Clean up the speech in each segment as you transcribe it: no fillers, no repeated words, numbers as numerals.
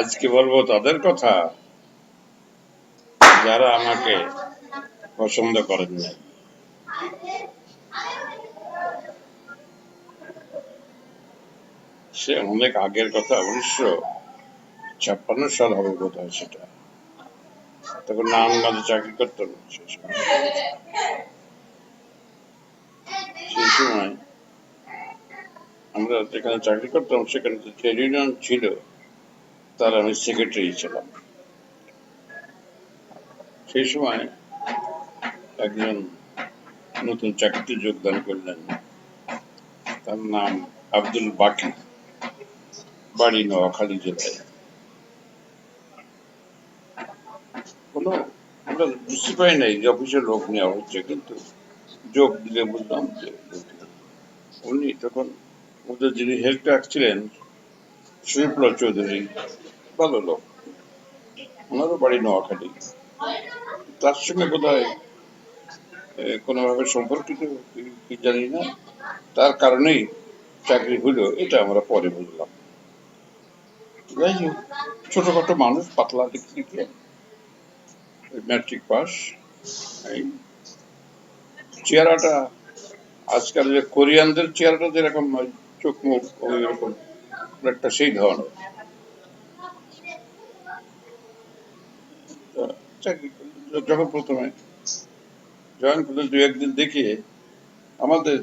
আজকে বলবো তাদের কথা যারা আমাকে পছন্দ করেন নাই। সে অনেক আগের কথা, 1956 সাল হবে বোধ হয় সেটা। তখন নারায়ণগঞ্জে চাকরি করতাম। সেই সময় আমরা যেখানে চাকরি করতাম সেখানে যে ট্রেড ইউনিয়ন ছিল তার আমি সেক্রেটারি ছিলাম। সেই সময় একজন নতুন চাকরিতে যোগদান করলেন, তার নাম আব্দুল বাকি, বাড়ি নোয়াখালী জেলায়। কোনো আমরা বুঝতে পারি নাই যে অফিসের লোক নেওয়া হচ্ছে, কিন্তু যোগ দিলে বুঝলাম যে উনি তখন ওদের যিনি হেড ক্লার্ক ছিলেন শরীফুল্লাহ চৌধুরী, ভালো লোক, ওনারও বাড়ি নোয়াখালী। তার সঙ্গে বোধ হয় কোনোভাবে সম্পর্কিত কি জানি না, তার কারণেই চাকরি হলো এটা আমরা পরে বুঝলাম। যাই হোক, ছোটখাটো মানুষ, পাতলা লিখে ম্যাট্রিক পাস। এই চেহারাটা আজকাল যে কোরিয়ানদের চেহারাটা যেরকম চোখ মুখ ওই রকম একটা সেই ধরনের। চাকরি যখন প্রথমে জয়েন করলে দু একদিন দেখে আমাদের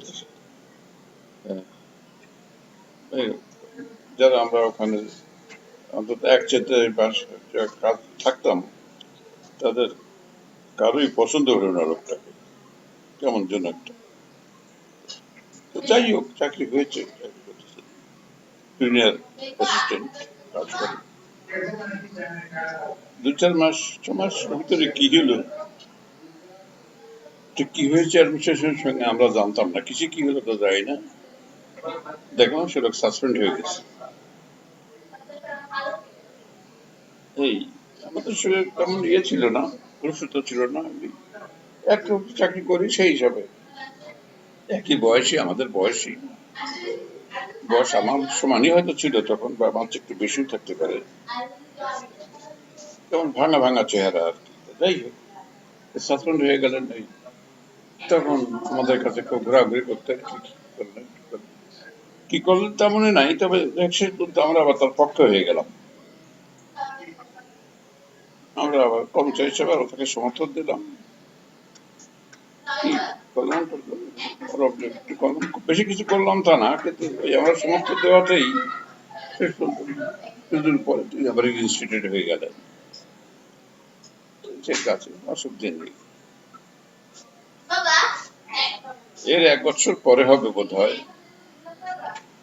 যারা আমরা ওখানে অন্তত এক চেতে কাজ থাকতাম, তাদের কারোই পছন্দ হলো না লোকটাকে, কেমন যেন একটা। যাই হোক, চাকরি হয়েছে, চাকরি করতেছে, জুনিয়র অ্যাসিস্ট্যান্ট কাজ করে। 2-4 মাস 6 মাস ভিতরে কি হলো, কি হয়েছে অ্যাডমিনিস্ট্রেশনের সঙ্গে আমরা জানতাম না, কিছু কি হলো তো যাই না, দেখলাম সে লোক সাসপেন্ড হয়ে গেছে। এই আমাদের সঙ্গে তেমন ইয়ে ছিল না, প্রস্তুত ছিল না। আমি একটা চাকরি করি সেই হিসাবে, একই বয়সী, আমাদের বয়স আমার সমানই হয়তো ছিল তখন, বা আমার একটু বেশি থাকতে পারে, যেমন ভাঙা ভাঙা চেহারা আর কি। যাই হোক, সাসপেন্ড হয়ে গেলেন। এই তখন আমাদের কাছে খুব ঘোরাঘুরি করতে, কি করলেন তা মনে নাই, তবে আমরা আবার তার পক্ষে হয়ে গেলাম। আমরা আবার কর্মচারী হিসেবে আরো তাকে সমর্থন দিলাম। কি করলাম, বেশি কিছু করলাম তা না, কিন্তু আমরা সমর্থন দেওয়াতেই শেষ পর্যন্ত কিছুদিন পরে তিনি আবার ইনস্টিটিউট হয়ে গেলেন। ঠিক আছে, অসুবিধে নেই। এর 1 বছর পরে হবে বোধ হয়,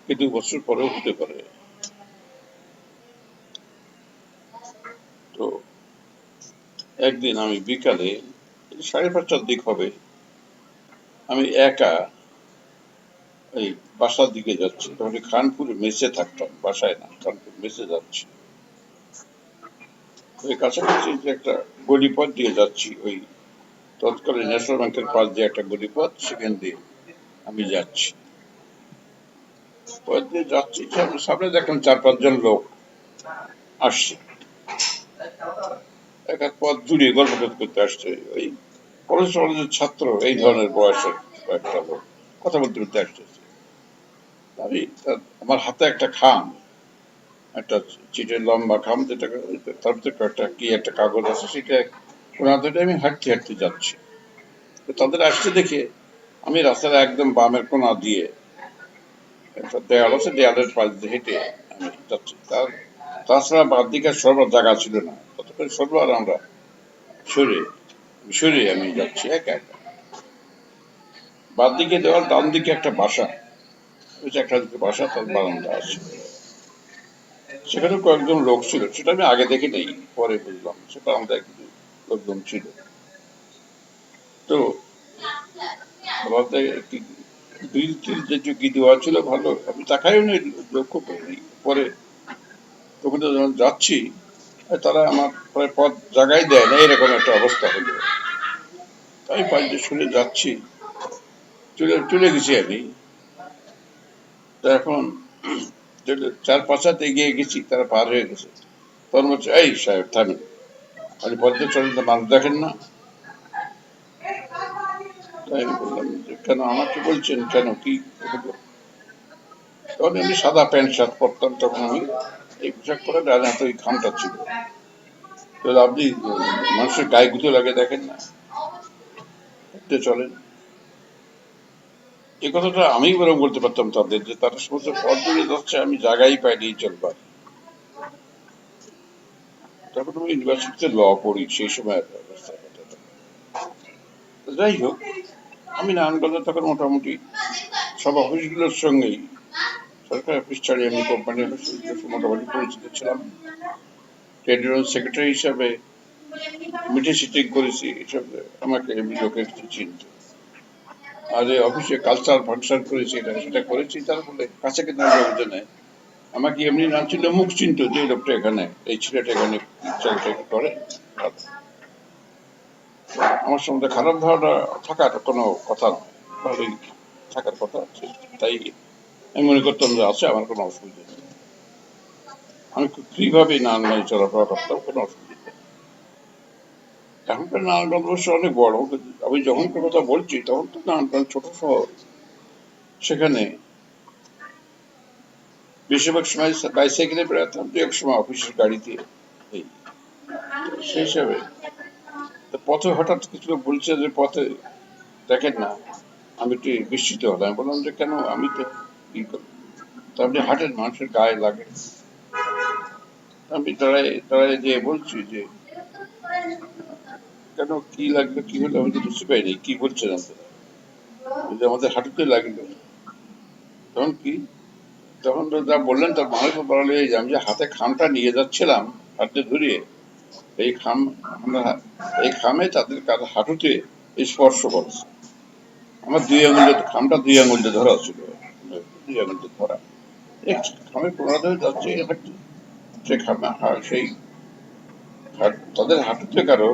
কি 2 বছর পরেও হতে পারে। তো একদিন আমি বিকালে 5:30টার দিক হবে, আমি একা এই বাসার দিকে যাচ্ছি। তখন খানপুরে মেসে থাকতাম, বাসায় না, খানপুর মেসে যাচ্ছি। ওই কাছাকাছি যে একটা গলিপথ দিয়ে যাচ্ছি, ওই তৎকালীন ন্যাশনাল ব্যাংকের পাশ দিয়ে একটা গলিপথ, সেখান দিয়ে আমি যাচ্ছি। পথ দিয়ে যাচ্ছি, সামনে দেখলাম 4-5 জন লোক আসছে, এক এক পথ জুড়ে গল্প করতে আসছে। ওই কলেজের ছাত্র, এই ধরনের বয়সের কয়েকটা লোক কথা বলতে বলতে আসতেছে। আমি আমার হাতে একটা খাম, একটা চিটের লম্বা খাম, যেটা তার ভিতরে কয়েকটা কি একটা কাগজ আছে, সেটা ওনার ধরে আমি হাঁটতে হাঁটতে যাচ্ছি। তাদের আসতে দেখে আমি রাস্তার একদম বামের কোনা দিয়ে একটা দেয়াল আছে, দেয়ালের পাশ দিয়ে হেঁটে আমি যাচ্ছি। তাছাড়া বাদ দিকে সরবার জায়গা ছিল না, ততক্ষণ সরবার আমরা সরে সরে আমি যাচ্ছি একা একা। বাদ দিকে দেওয়াল, ডান দিকে একটা বাসা, একটা বাসা, তার বারান্দা আছে, সেখানে কয়েকজন লোক ছিল। সেটা আমি আগে দেখি নেই, পরে বুঝলাম সে বারান্দায় কিছু লোকজন ছিল। তো গ্রিল টিল যে চুকি দেওয়া ছিল ভালো, আমি তাকাইও নেই, লক্ষ্য করিনি। পরে তখন যখন যাচ্ছি, তারা আমার প্রায় পথ জায়গায় দেয় না, এরকম একটা অবস্থা হলো। তাই পাশ দিয়ে শুনে যাচ্ছি, চলে গেছি আমি। তো এখন 4-5 হাত এগিয়ে গেছি, তারা পার হয়ে গেছে। তখন বলছে, এই সাহেব থামেন, আপনি পথে চলেন তো মানুষ দেখেন না? তাই আমি বললাম যে কেন আমাকে বলছেন, কেন কি হলো? তখন আমি সাদা প্যান্ট শার্ট পরতাম, তখন আমি এই পোশাক পরে ডানে হাতে ওই খামটা ছিল। তো আপনি মানুষের গায়ে গুঁতো লাগে দেখেন না, পথে চলেন। এই কথাটা আমি বরং বলতে পারতাম তাদের, যে তারা সমস্ত পথ দিয়ে যাচ্ছে, আমি জায়গাই পাইনি চলবার। তখন আমি ইউনিভার্সিটিতে ল পড়ি, সেই সময় অবস্থার কথাটা। তো যাই হোক, আমি নারায়ণগঞ্জে তখন মোটামুটি সব অফিসগুলোর সঙ্গেই, সরকারি অফিস ছাড়িয়ে আমি কোম্পানি অফিসগুলোর সঙ্গে মোটামুটি পরিচিত ছিলাম। ট্রেড ইউনিয়ন সেক্রেটারি হিসাবে মিটিং সিটিং করেছি, এসব আমাকে এমনি লোকে কিছু চিনত। আর এই অফিসে কালচার ফাংশন করেছি, এটা সেটা করেছি, তার ফলে কাছে কিন্তু লোকজনে আমাকে এমনি নাম ছিল, মুখ চিনত যে এই লোকটা এখানে, এই ছেলেটা এখানে ছেলেটা করে। আমার সম্বন্ধে খারাপ ধারণা থাকার কোনো কথা নয়, ভালোই থাকার কথা আছে। তাই আমি মনে করতাম যে আছে, আমার কোনো অসুবিধা নেই। আমি খুব ফ্রি ভাবে নারায়ণগঞ্জে চলাফেরা করতাম, কোনো অসুবিধা নেই। এখনকার নারায়ণগঞ্জ অবশ্য অনেক বড়, কিন্তু আমি যখনকার কথা বলছি তখন তো নারায়ণগঞ্জ ছোট শহর। সেখানে বেশিরভাগ সময় বাইসাইকেলে বেড়াতাম, দু এক সময় অফিসের গাড়িতে। এই সেই হিসাবে পথে হঠাৎ কিছু লোক বলছে যে পথে দেখেন না, আমি একটু বিস্মিত হলাম। আমি বললাম যে কেন, আমি তো ই করি। তো আপনি হাঁটেন, মানুষের গায়ে লাগে। আমি দাঁড়ায় দাঁড়ায় যে বলছি যে কেন, কি লাগবে, কি হলো, আমি তো বুঝতে পারিনি কি বলছেন আপনারা। যে আমাদের হাঁটুতে লাগলো। তখন কি, তখন তো যা বললেন তার মানে তো বলা লেগে যায়, আমি যে হাতে খামটা নিয়ে যাচ্ছিলাম হাতে ধরিয়ে, এই খাম, আমরা এই খামে তাদের কারো হাঁটুতে স্পর্শ করছে। আমার দুই আঙুলে, খামটা দুই আঙুলে ধরা ছিল, দুই আঙুলে ধরা। এই খামের কোনা ধরে যাচ্ছে, সে খামে সেই তাদের হাঁটুতে কারো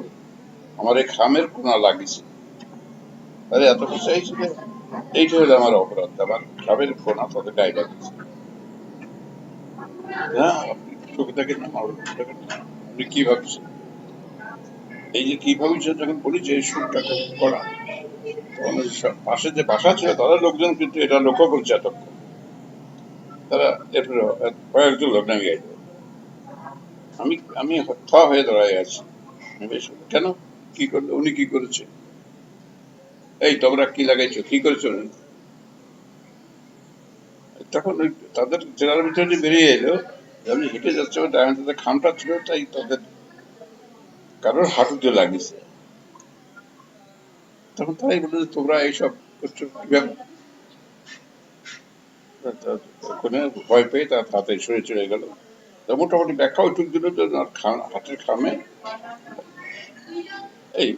আমার এই খামের কোনা লাগিয়েছে। আরে এত কিছু চাইছিল, এইটা হলো আমার অপরাধ, আমার খামের কোনা তাদের গায়ে লাগিয়েছে। হ্যাঁ, আপনি চোখে দেখেন না, আমার দেখেন না, আপনি কি ভাবছেন? এই যে কি ভাবছেন যখন বলি যে সুরটা খুব করা, তখন পাশে যে বাসা ছিল তাদের লোকজন কিন্তু এটা লক্ষ্য করছে এতক্ষণ। তারা এরপরে কয়েকজন লোক নামে গেল। আমি আমি থ হয়ে দাঁড়ায় আছি। কেন, কি করলো উনি, কি করেছে? এই তোমরা কি লাগাইছো, কি করেছো? তখন ওই তাদের জেলার ভিতরে বেরিয়ে এলো, আমি হেঁটে যাচ্ছে, ডান হাতে খামটা ছিল, তাই তাদের কারোর হাঁটুতে লাগিয়েছে। তখন তারাই বললো যে তোমরা এইসব করছো কিভাবে? ওখানে ভয় পেয়ে তার হাতে সরে চলে গেল। মোটামুটি ব্যাখ্যা ওইটুক দিল যে হাতের খামে এই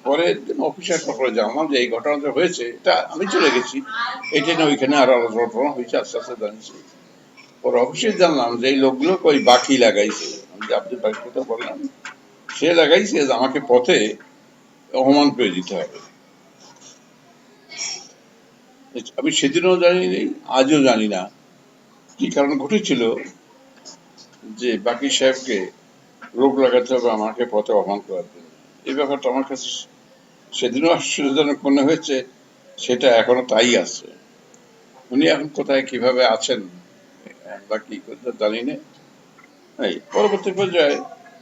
পরের দিন অফিসে আসার পরে জানলাম যে এই ঘটনাটা হয়েছে। এটা আমি চলে গেছি, এটা না ওইখানে আরো ঘটনা হয়েছে, আস্তে আস্তে জানছি। পরে অফিসে জানলাম যে এই লোকগুলো ওই বাকি লাগাইছে, আমি যে আপনি বাকি কথা বললাম, সে লাগাইছে যে আমাকে পথে অপমান করে দিতে হবে। আমি সেদিনও জানি, আজও জানি না কি কারণ ঘটেছিল যে বাকি সাহেবকে রোগ লাগাতে হবে আমাকে পথে অপমান করার জন্য। এই ব্যাপারটা আমার কাছে সেদিনও আশ্চর্যজনক মনে হয়েছে, সেটা এখনো তাই আছে। উনি এখন কোথায় কিভাবে আছেন বা কি করতে জানি না। এই পরবর্তী পর্যায়ে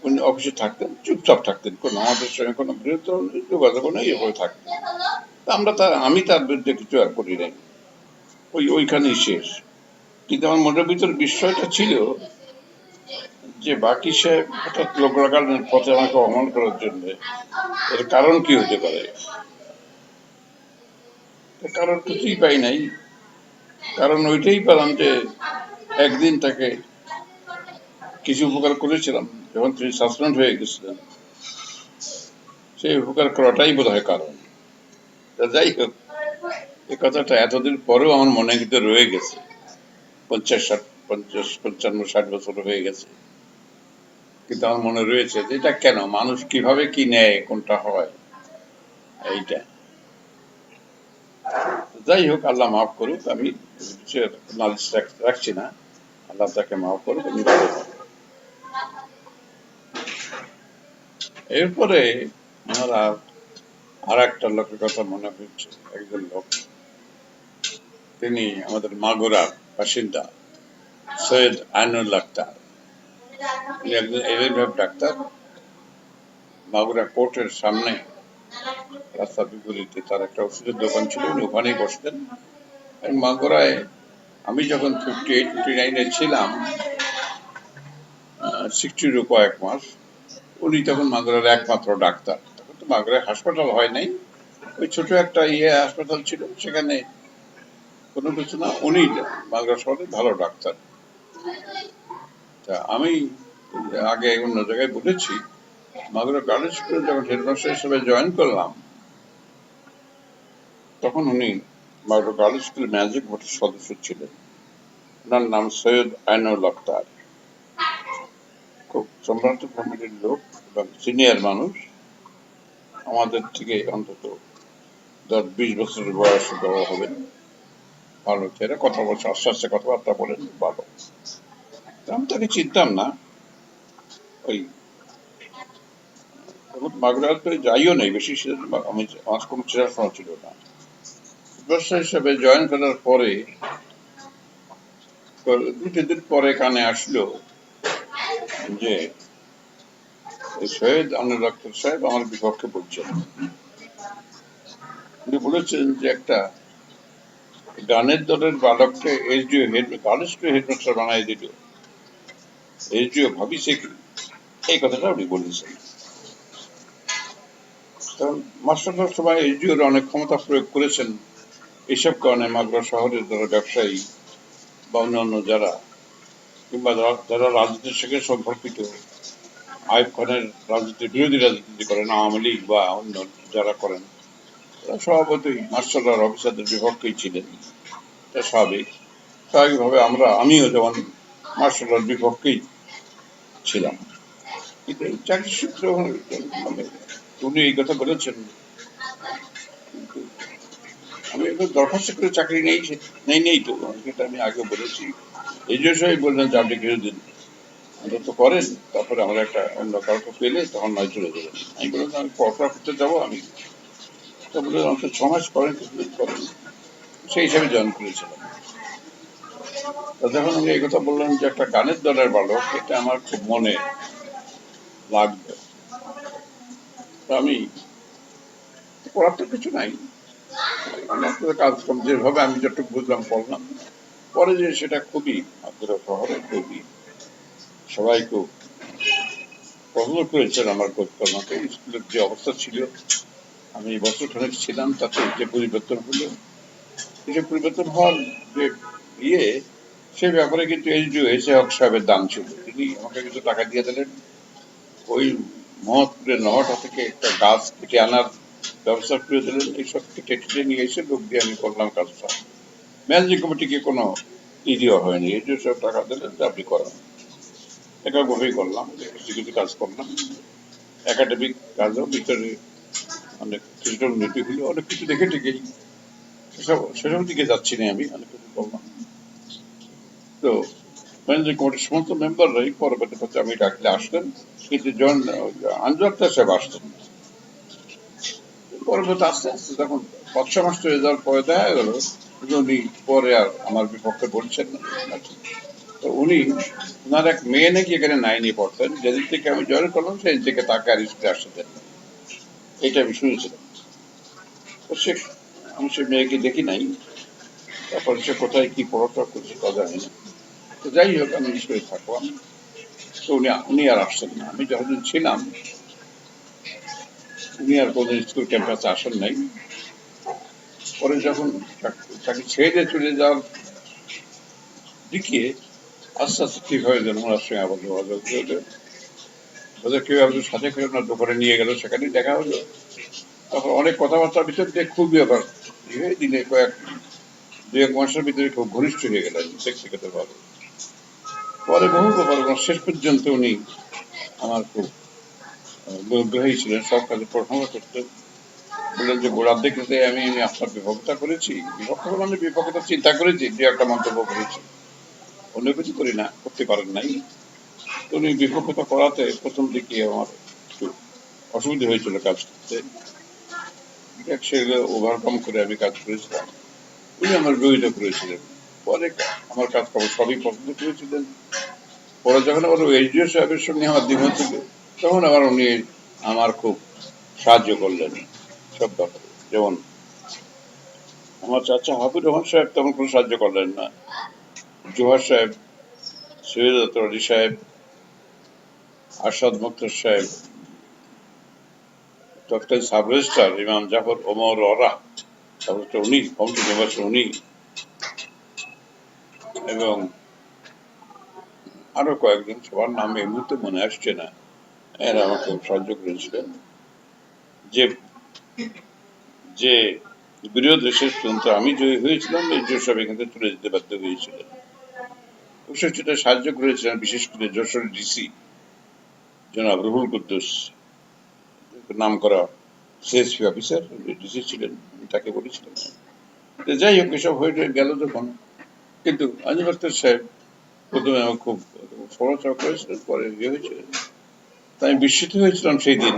উনি অফিসে থাকতেন, চুপচাপ থাকতেন, কোনো আমাদের সঙ্গে কোনো বিরুদ্ধ যোগাযোগ নেই, এভাবে থাকতেন। আমি তার বিরুদ্ধে কিছু আর করি নাই, ওইখানেই শেষ। কিন্তু আমার মনের ভিতর বিষয়টা ছিল যে বাকি সাহেব হঠাৎ লোক লাগালেন পথে আমাকে অপমান করার জন্য, এর কারণ কি হতে পারে? কারণ কিছুই পাই নাই। কারণ ওইটাই পেলাম যে একদিন তাকে কিছু উপকার করেছিলাম যখন তিনি সাসপেন্ড হয়ে গেছিলেন, সেই উপকার করাটাই বোধ হয় কারণ। যাই হোক, এই কথাটা এতদিন পরেও আমার মনের ভিতরে রয়ে গেছে। 50, 60, 55, 60 বছর হয়ে গেছে, কিন্তু আমার মনে রয়েছে যে এটা কেন, মানুষ কিভাবে কি নেয়, কোনটা হয়, এইটা। যাই হোক, আল্লাহ মাফ করুক, আমি নালিশ রাখছি না, আল্লাহ তাকে মাফ করুক। এরপরে আমার আর একটা লোকের কথা মনে হচ্ছে, একজন লোক, তিনি আমাদের মাগুরার বাসিন্দা, সৈয়দ আইনুল আক্তার। উনি একজন এলিভেভ ডাক্তার। মাগুরা কোর্টের সামনে রাস্তার বিপরীতে তার একটা ওষুধের দোকান ছিল, উনি ওখানেই বসতেন। মাগুরায় আমি যখন 58-59-এ ছিলাম, 60-র কয়েক মাস, উনি তখন মাগুরার একমাত্র ডাক্তার। তখন তো মাগুরায় হাসপাতাল হয় নাই, ওই ছোট একটা হাসপাতাল ছিল, সেখানে কোনো কিছু না, উনি মাগুরা শহরে ভালো ডাক্তার। তা আমি আগে অন্য জায়গায় বলেছি, মাগুরা গার্লস স্কুলে যখন হেডমাস্টার হিসেবে জয়েন করলাম, তখন উনি মাগুরা গার্লস স্কুলের ম্যাজিক বোর্ডের সদস্য ছিলেন। ওনার নাম সৈয়দ আইনুল আক্তার। খুব সম্ভ্রান্ত ফ্যামিলির লোক এবং সিনিয়র মানুষ, আমাদের থেকে অন্তত 10-20 বছরের বয়স বড় হবেন। ভালো ছেলে, কথা বলছে, আস্তে আস্তে কথাবার্তা বলেন, ভালো। আমি তাকে চিনতাম না, ওই মাগুরাতে যাইও নাই বেশি, আমি আমার কোনো চেনাশোনা ছিল না। ব্যবসা হিসাবে জয়েন করার পরে 2-3 দিন পরে কানে আসলো যে সৈয়দ আনুল আক্তার সাহেব আমার বিপক্ষে বলছেন। উনি বলেছেন যে একটা গানের দলের বালককে এসডিও হেডমাস্টার বানাই দিল, এসডিও ভাবিছে কি, এই কথাটা উনি বলেছেন। কারণ মাস্টারদার সময় এসডিওর অনেক ক্ষমতা প্রয়োগ করেছেন, এইসব কারণে মাগুরা শহরের যারা ব্যবসায়ী বা অন্যান্য যারা, কিংবা যারা রাজনীতির সঙ্গে সম্পর্কিত, আইয়ুব খানের রাজনীতির বিরোধী রাজনীতি করেন, আওয়ামী লীগ বা অন্য যারা করেন, তারা স্বভাবতই মাস্টারদার অফিসারদের বিপক্ষেই ছিলেন। এটা স্বাভাবিকভাবে আমিও যেমন মার্শাল বিপক্ষেই ছিলাম। কিন্তু এই চাকরি সূত্র মানে উনি এই কথা বলেছেন, কিন্তু আমি একবার দরখাস্ত করে চাকরি নেই তো, সেটা আমি আগে বলেছি। এই জন্যই বললেন যে আপনি কিছুদিন অন্তত করেন, তারপরে আমরা একটা অন্য কাউকে পেলে তখন নয় চলে যাবেন। আমি বললাম আমি পড়াশোনা করতে যাবো, আমি তো বললেন অন্তত 6 মাস করেন, কিছুদিন করেন, সেই হিসাবে জয়েন করেছিলাম। যখন উনি এই কথা বললেন যে একটা গানের দলের বালক, এটা আমার খুব মনে লাগবে। আমি পড়ার তো কিছু নাই, কাজকর্ম যেভাবে আমি যতটুকু বুঝলাম পড়লাম। পরে যে সেটা খুবই মাগুরা শহরে খুবই সবাই খুব পছন্দ করেছেন আমার কাজকর্মকে। স্কুলের যে অবস্থা ছিল, আমি বছর খানেক ছিলাম, তাতে যে পরিবর্তন হলো, যে পরিবর্তন হওয়ার যে ইয়ে, সে ব্যাপারে কিন্তু এসডিও এসে হক সাহেবের দাম ছিল। তিনি আমাকে কিছু টাকা দিয়ে দিলেন, ওই মহৎপুরের নহটা থেকে একটা গাছ কেটে আনার ব্যবস্থা করে দিলেন। এইসব কেটে নিয়ে এসে লোক দিয়ে আমি করলাম কাজটা। ম্যানেজিং কমিটিকে কোনো দেওয়া হয়নি, এসডিও সব টাকা দিলেন যে আপনি করেন। একাভাবেই করলাম, কিছু কাজ করলাম, একাডেমিক কাজও ভিতরে অনেক কিছুটা উন্নতি হলো, অনেক কিছু দেখে ঠিকই সেসব দিকে যাচ্ছি না, আমি অনেক কিছু করলাম। তো ম্যানেজিং কমিটির সমস্ত মেম্বাররাই পরবর্তী আমি ডাকলে আসতেন, কিন্তু জন আঞ্জুর সাহেব আসতেন। পরবর্তী আস্তে আস্তে যখন 5-6 মাস চলে যাওয়ার পরে দেখা গেল যে উনি পরে আর আমার বিপক্ষে বলছেন না। তো উনি ওনার এক মেয়ে নাকি এখানে 9-এ পড়তেন, যেদিন থেকে আমি জয়েন করলাম সেই থেকে তাকে আর স্কুলে আসতে দেন, এটা আমি শুনেছিলাম। তো আমি সে মেয়েকে দেখি নাই, তারপরে সে কোথায় কি পড়াশোনা করছে তা জানি না। তো যাই হোক, আমি স্কুলে থাকলাম। তো উনি আর আসছেন না। আমি যখন ছিলাম উনি আর কোনদিন স্কুল ক্যাম্পাসে আসেন নাই। পরে যখন তাকে ছেড়ে দিয়ে চলে যাওয়ার দিকে আস্তে আস্তে ঠিক হয়ে গেল, ওনার সঙ্গে আবার যোগাযোগ হলো। ওদের কেউ একজন সাথে করে ওনার দোকানে নিয়ে গেল, সেখানেই দেখা হলো। তারপর অনেক কথাবার্তার ভিতর দিয়ে খুবই আবার দিনে 2-1 মাসের ভিতরে খুব ঘনিষ্ঠ হয়ে গেলেন ব্যক্তিগত ভাবে। পরে বহু ব্যাপার, শেষ পর্যন্ত উনি আমার খুব গ্রহী ছিলেন, সব কাজে প্রশংসা করতেন। বললেন যে গোড়ার দিকে আমি আপনার বিভক্তা করেছি, বিপক্ষতা চিন্তা করেছি, যে একটা মন্তব্য করেছি, অন্য কিছু করি না, করতে পারেন নাই। উনি বিপক্ষতা করাতে প্রথম দিকে আমার একটু অসুবিধা হয়েছিল কাজ করতে, সেগুলো ওভারকাম করে আমি কাজ করেছিলাম। উনি আমার বিরোধিতা করেছিলেন, পরে আমার কাজ কর্ম সবই পছন্দ করেছিলেন। পরে যখন আবার এসডিও সাহেবের সঙ্গে আমার দ্বিমত ছিল, তখন আবার উনি আমার খুব সাহায্য করলেন সব ব্যাপারে। যেমন আমার চাচা হাফিজ রহমান সাহেব তেমন কোনো সাহায্য করলেন না, জোহার সাহেব, সৈয়দ আতর আলী সাহেব, আরশাদ মুক্তার সাহেব, তৎকালীন সাব রেজিস্ট্রার ইমাম জাফর ওমর ওরা, তারপর উনি কমিটি মেম্বার উনি, এবং আরো কয়েকজন, সবার নাম এই মুহূর্তে মনে আসছে না, এরা আমাকে সাহায্য করেছিলেন। যে যে বিরোধী শেষ পর্যন্ত আমি জয়ী হয়েছিলাম, এই সব এখান থেকে তুলে দিতে বাধ্য হয়েছিলেন। অবশ্যই সেটা সাহায্য করেছিলেন বিশেষ করে যশোর ডিসি জনাব রুহুল কুদ্দুস, নাম করা সিএসপি অফিসার, ডিসি ছিলেন, আমি তাকে বলেছিলাম। যাই হোক, এসব হয়ে গেল যখন, কিন্তু আজিম আখতার সাহেব প্রথমে আমার খুব সমালোচনা করেছিলেন, পরে ইয়ে হয়েছিলেন। তাই আমি বিস্মিত হয়েছিলাম সেই দিন,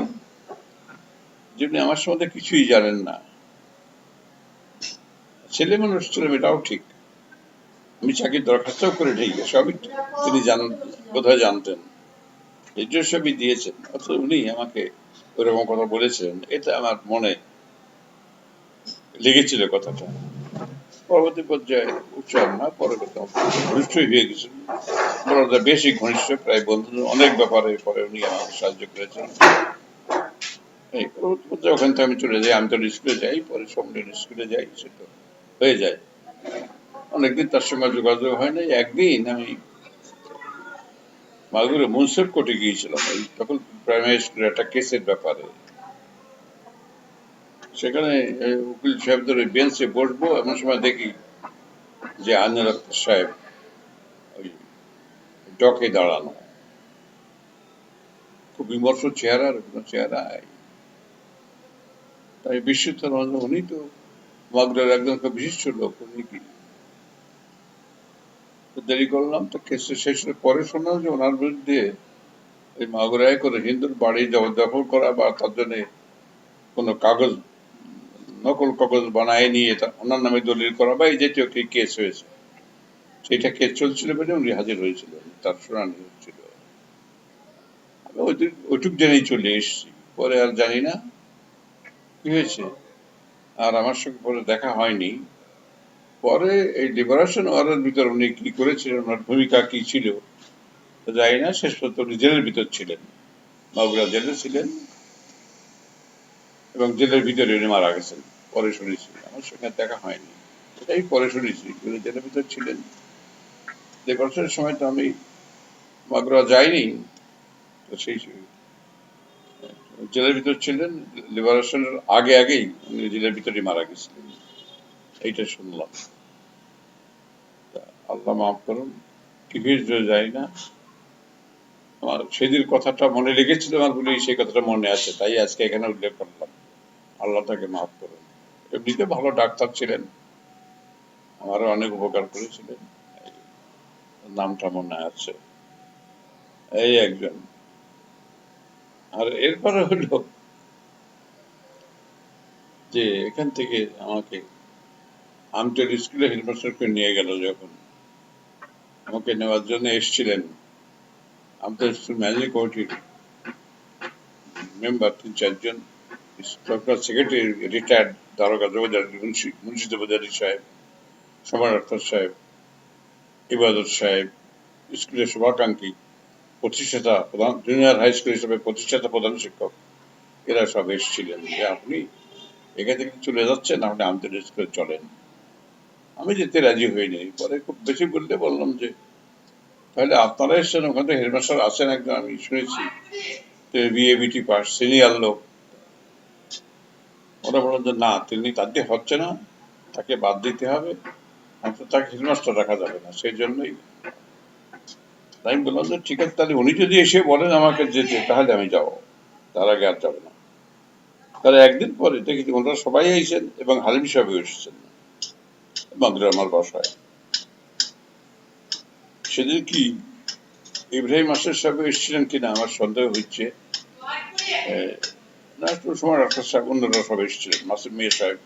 যেমনি আমার সম্বন্ধে কিছুই জানেন না। ছেলে মানুষ ছিলাম, এটাও ঠিক। আমি চাকরির দরখাস্তও করে ঠিক সবই তিনি বোধহয় জানতেন, এটিও সবই দিয়েছেন, অথচ উনি আমাকে ওরকম কথা বলেছিলেন। এটা আমার মনে লেগেছিল কথাটা। পরবর্তী পর্যায়ে উচ্চারণ না, পরে ঘনিষ্ঠই হয়ে গেছিল, বেশি ঘনিষ্ঠ, প্রায় বন্ধু, অনেক ব্যাপারে পরে উনি আমাকে সাহায্য করেছেন। এই পরবর্তী পর্যায়ে ওখান থেকে আমি চলে যাই, আমি তো স্কুলে যাই, পরে সম্মিলন স্কুলে যাই, সেটা হয়ে যায়। অনেকদিন তার সঙ্গে যোগাযোগ হয় নাই। একদিন আমি মাগুরে মুন্সিফ কোর্টে গিয়েছিলাম, এই তখন প্রাইমারি স্কুলের একটা কেসের ব্যাপারে। সেখানে উকিল সাহেবদের ওই বেঞ্চে বসবো, এমন সময় দেখি যে আইনুল আখতার সাহেব ওই ডকে দাঁড়ানো, খুব বিমর্ষ চেহারা, চেহারা। তাই বিস্মিত হলাম, উনি তো মাগুরের একজন বিশিষ্ট লোক, উনি কি। দেরি করলাম তো, কেসটা শেষ পরে শুনলাম যে ওনার বিরুদ্ধে এই মাগুরায় করে হিন্দুর বাড়ি দখল করা বা তার জন্য কোনো কাগজ, নকল কাগজ বানায় নিয়ে ওনার নামে দলিল করা বা এই জাতীয় কি কেস হয়েছে, সেটা কেস চলছিল বলে উনি হাজির হয়েছিলেন, তার শুনানি হচ্ছিল। আমি ওইটুক জেনেই চলে এসেছি, পরে আর জানি না কি হয়েছে। আর আমার সঙ্গে পরে দেখা হয়নি। পরে এই লিবারেশন ওয়ারের ভিতর উনি কি করেছিলেন, ওনার ভূমিকা কি ছিল জানি না। শেষ পর্যন্ত উনি জেলের ভিতর ছিলেন, মাগুরা জেলে ছিলেন, এবং জেলের ভিতরে উনি মারা গেছেন। পরে শুনেছি, আমার সঙ্গে দেখা হয়নি, এটাই পরে শুনেছি উনি জেলের ভিতর ছিলেন। লিবারেশনের সময় তো আমি মাগুরা যাইনি, তো সেই জেলের ভিতর ছিলেন। লিবারেশনের আগেই উনি জেলের ভিতরে মারা গেছিলেন, এইটা শুনলাম। আল্লাহ মাফ করুন, কি হয়েছিল জানি না। আমার সেদিন কথাটা মনে লেগেছিল আমার বলে সেই কথাটা মনে আছে, তাই আজকে এখানে উল্লেখ করলাম। আল্লাহ তাকে মাফ করুন। এমনিতে ভালো ডাক্তার ছিলেন, আমারও অনেক উপকার করেছিলেন, নামটা মনে আছে। এই একজন। আর এরপরে হলো যে এখান থেকে আমাকে আমটের স্কুলে হেডমাস্টারকে নিয়ে গেল, যখন আমাকে নেওয়ার জন্য এসেছিলেন আমটের স্কুল ম্যানেজিং কমিটির মেম্বার 3-4 জন, সরকার সেক্রেটারি রিটায়ার্ড দারোগা মুন্সি জবেদারি সাহেব, সমান আখতার সাহেব, ইবাদত সাহেব, স্কুলের শুভাকাঙ্ক্ষী, প্রতিষ্ঠাতা প্রধান, জুনিয়র হাই স্কুল হিসেবে প্রতিষ্ঠাতা প্রধান শিক্ষক, এরা সব এসেছিলেন যে আপনি এখান থেকে চলে যাচ্ছেন, আপনি আমাদের স্কুলে চলেন। আমি যেতে রাজি হইনি। পরে খুব বেশি বললে বললাম যে তাহলে আপনারা এসছেন, ওখান থেকে হেডমাস্টার আছেন একজন, আমি শুনেছি বিএবিটি পাস, সিনিয়র লোক। ওরা বললেন যে না, তিনি তার হচ্ছে না, তাকে বাদ দিতে হবে, তাকে হেডমাস্টার রাখা যাবে না, সেই জন্যই। তাই আমি বললাম যে ঠিক আছে, তাহলে উনি যদি এসে বলেন আমাকে যেতে, তাহলে আমি যাবো, তার আগে আর যাবো না। তাহলে একদিন পরে দেখি ওনারা সবাই এসেছেন এবং হালিম সাহেব এসেছেন মাগরে আমার বাসায়। সেদিন কি ইব্রাহিম মাস্টার সাহেব এসেছিলেন কিনা আমার সন্দেহ হচ্ছে। না, একটু সময় ডাক্তার সাহেব অন্যরা সব এসেছিলেন, মাসুম মিয়া সাহেব,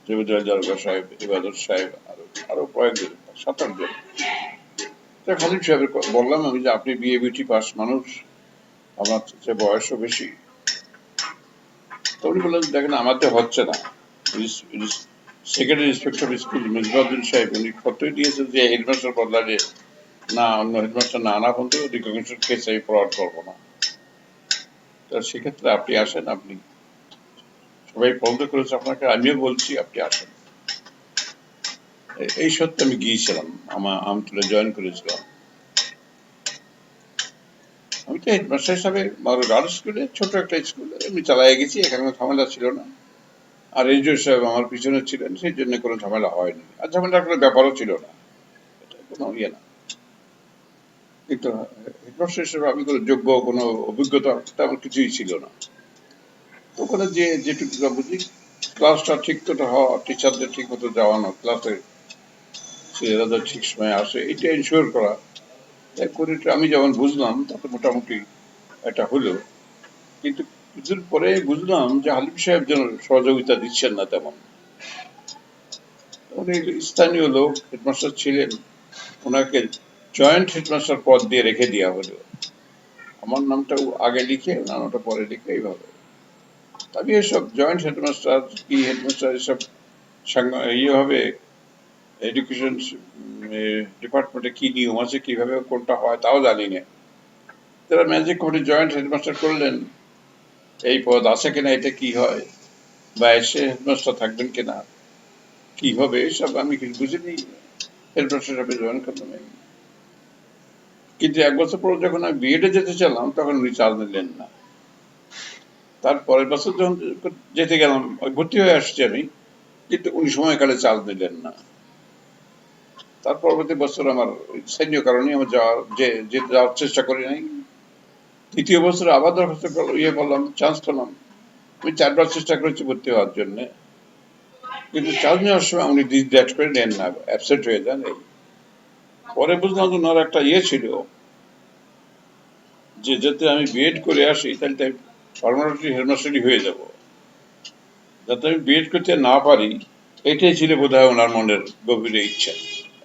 জবিদুল দরগা সাহেব, ইবাদত সাহেব, আরো আরো কয়েকজন, 7-8 জন। খালিদ সাহেবের বললাম আমি যে আপনি বিএ বিটি পাস মানুষ, আমার চেয়ে বয়সও বেশি। তো উনি বললেন দেখেন আমাদের হচ্ছে না। সেক্রেটারি ইন্সপেক্টর স্কুল মিসবাউদ্দিন সাহেব উনি ফটোই দিয়েছেন যে হেডমাস্টার বদলালে না, অন্য হেডমাস্টার না আনা পর্যন্ত রিকগনিশন কেস আমি ফরওয়ার্ড করবো না। তো সেক্ষেত্রে আপনি আসেন, আপনি সবাই পছন্দ করেছে আপনাকে, আমিও বলছি আপনি আসেন। এই সত্ত্বে আমি গিয়েছিলাম, আমার আমতলে জয়েন করেছিলাম। আমি তো হেডমাস্টার হিসাবে গার্লস স্কুলে, ছোট একটা স্কুলে এমনি চালাই গেছি, এখানে কোনো ঝামেলা ছিল না। আর রেজিস্ট্রার সাহেব আমার পিছনে ছিলেন, সেই জন্য কোনো ঝামেলা হয়নি, আর ঝামেলার কোনো ব্যাপারও ছিল না, এটা কোনো ইয়ে না। কিন্তু হেডমাস্টার হিসেবে আমি কোনো যোগ্য, কোনো অভিজ্ঞতা তেমন কিছুই ছিল না। তো ওখানে যে যেটুকু বুঝি, ক্লাসটা ঠিক মতো হওয়া, টিচারদের ঠিক মতো যাওয়ানো, ক্লাসে ছেলেরা ঠিক সময় আসে, এটা ইনশিওর করা। করে আমি যেমন বুঝলাম তাতে মোটামুটি এটা হলো। কিন্তু কিছুদিন পরে বুঝলাম যে হালিম সাহেব যেন সহযোগিতা দিচ্ছেন না তেমন। উনি স্থানীয় লোক, হেডমাস্টার ছিলেন, ওনাকে জয়েন্ট হেডমাস্টার পদ দিয়ে রেখে দেওয়া হলো, আমার নামটা আগে লিখে ওনার নামটা পরে লিখে, এইভাবে। আমি এসব জয়েন্ট হেডমাস্টার কি হেডমাস্টার এসব ইয়ে হবে, এডুকেশন ডিপার্টমেন্টে কি নিয়ম আছে, কিভাবে কোনটা হয় তাও জানি না। যারা ম্যাজিক কমিটি জয়েন্ট হেডমাস্টার করলেন, এই পদ আছে কিনা, এটা কি হয়, বা এসে হেডমাস্টার থাকবেন কিনা, কি হবে, এসব আমি কিছু বুঝিনি। হেডমাস্টার হিসাবে জয়েন করলাম। কিন্তু 1 বছর পর যখন আমি বিএডে যেতে চাইলাম তখন উনি চার্জ নিলেন না। তার পরের বছর যখন যেতে গেলাম, ভর্তি হয়ে আসছি আমি, কিন্তু উনি সময়কালে চার্জ নিলেন না। তার পরবর্তী বছর আমার স্থানীয় কারণে আমি যাওয়ার চেষ্টা করি নাই। 3য় বছর আবার দরখাস্ত করলাম, চান্স পেলাম। আমি 4বার চেষ্টা করেছি ভর্তি হওয়ার জন্য, কিন্তু চার্জ নেওয়ার সময় উনি ডিসড্যাট করে নেন না, অ্যাবসেন্ট হয়ে যান। এই পরে বুঝলাম যে ওনার একটা ইয়ে ছিল যে যাতে আমি বিএড করে আসি তাহলে তাই পার্মানেন্টলি হেডমাস্টারই হয়ে যাব, যাতে আমি বিএড করতে না পারি, এটাই ছিল বোধ হয় ওনার মনের গভীরে ইচ্ছা।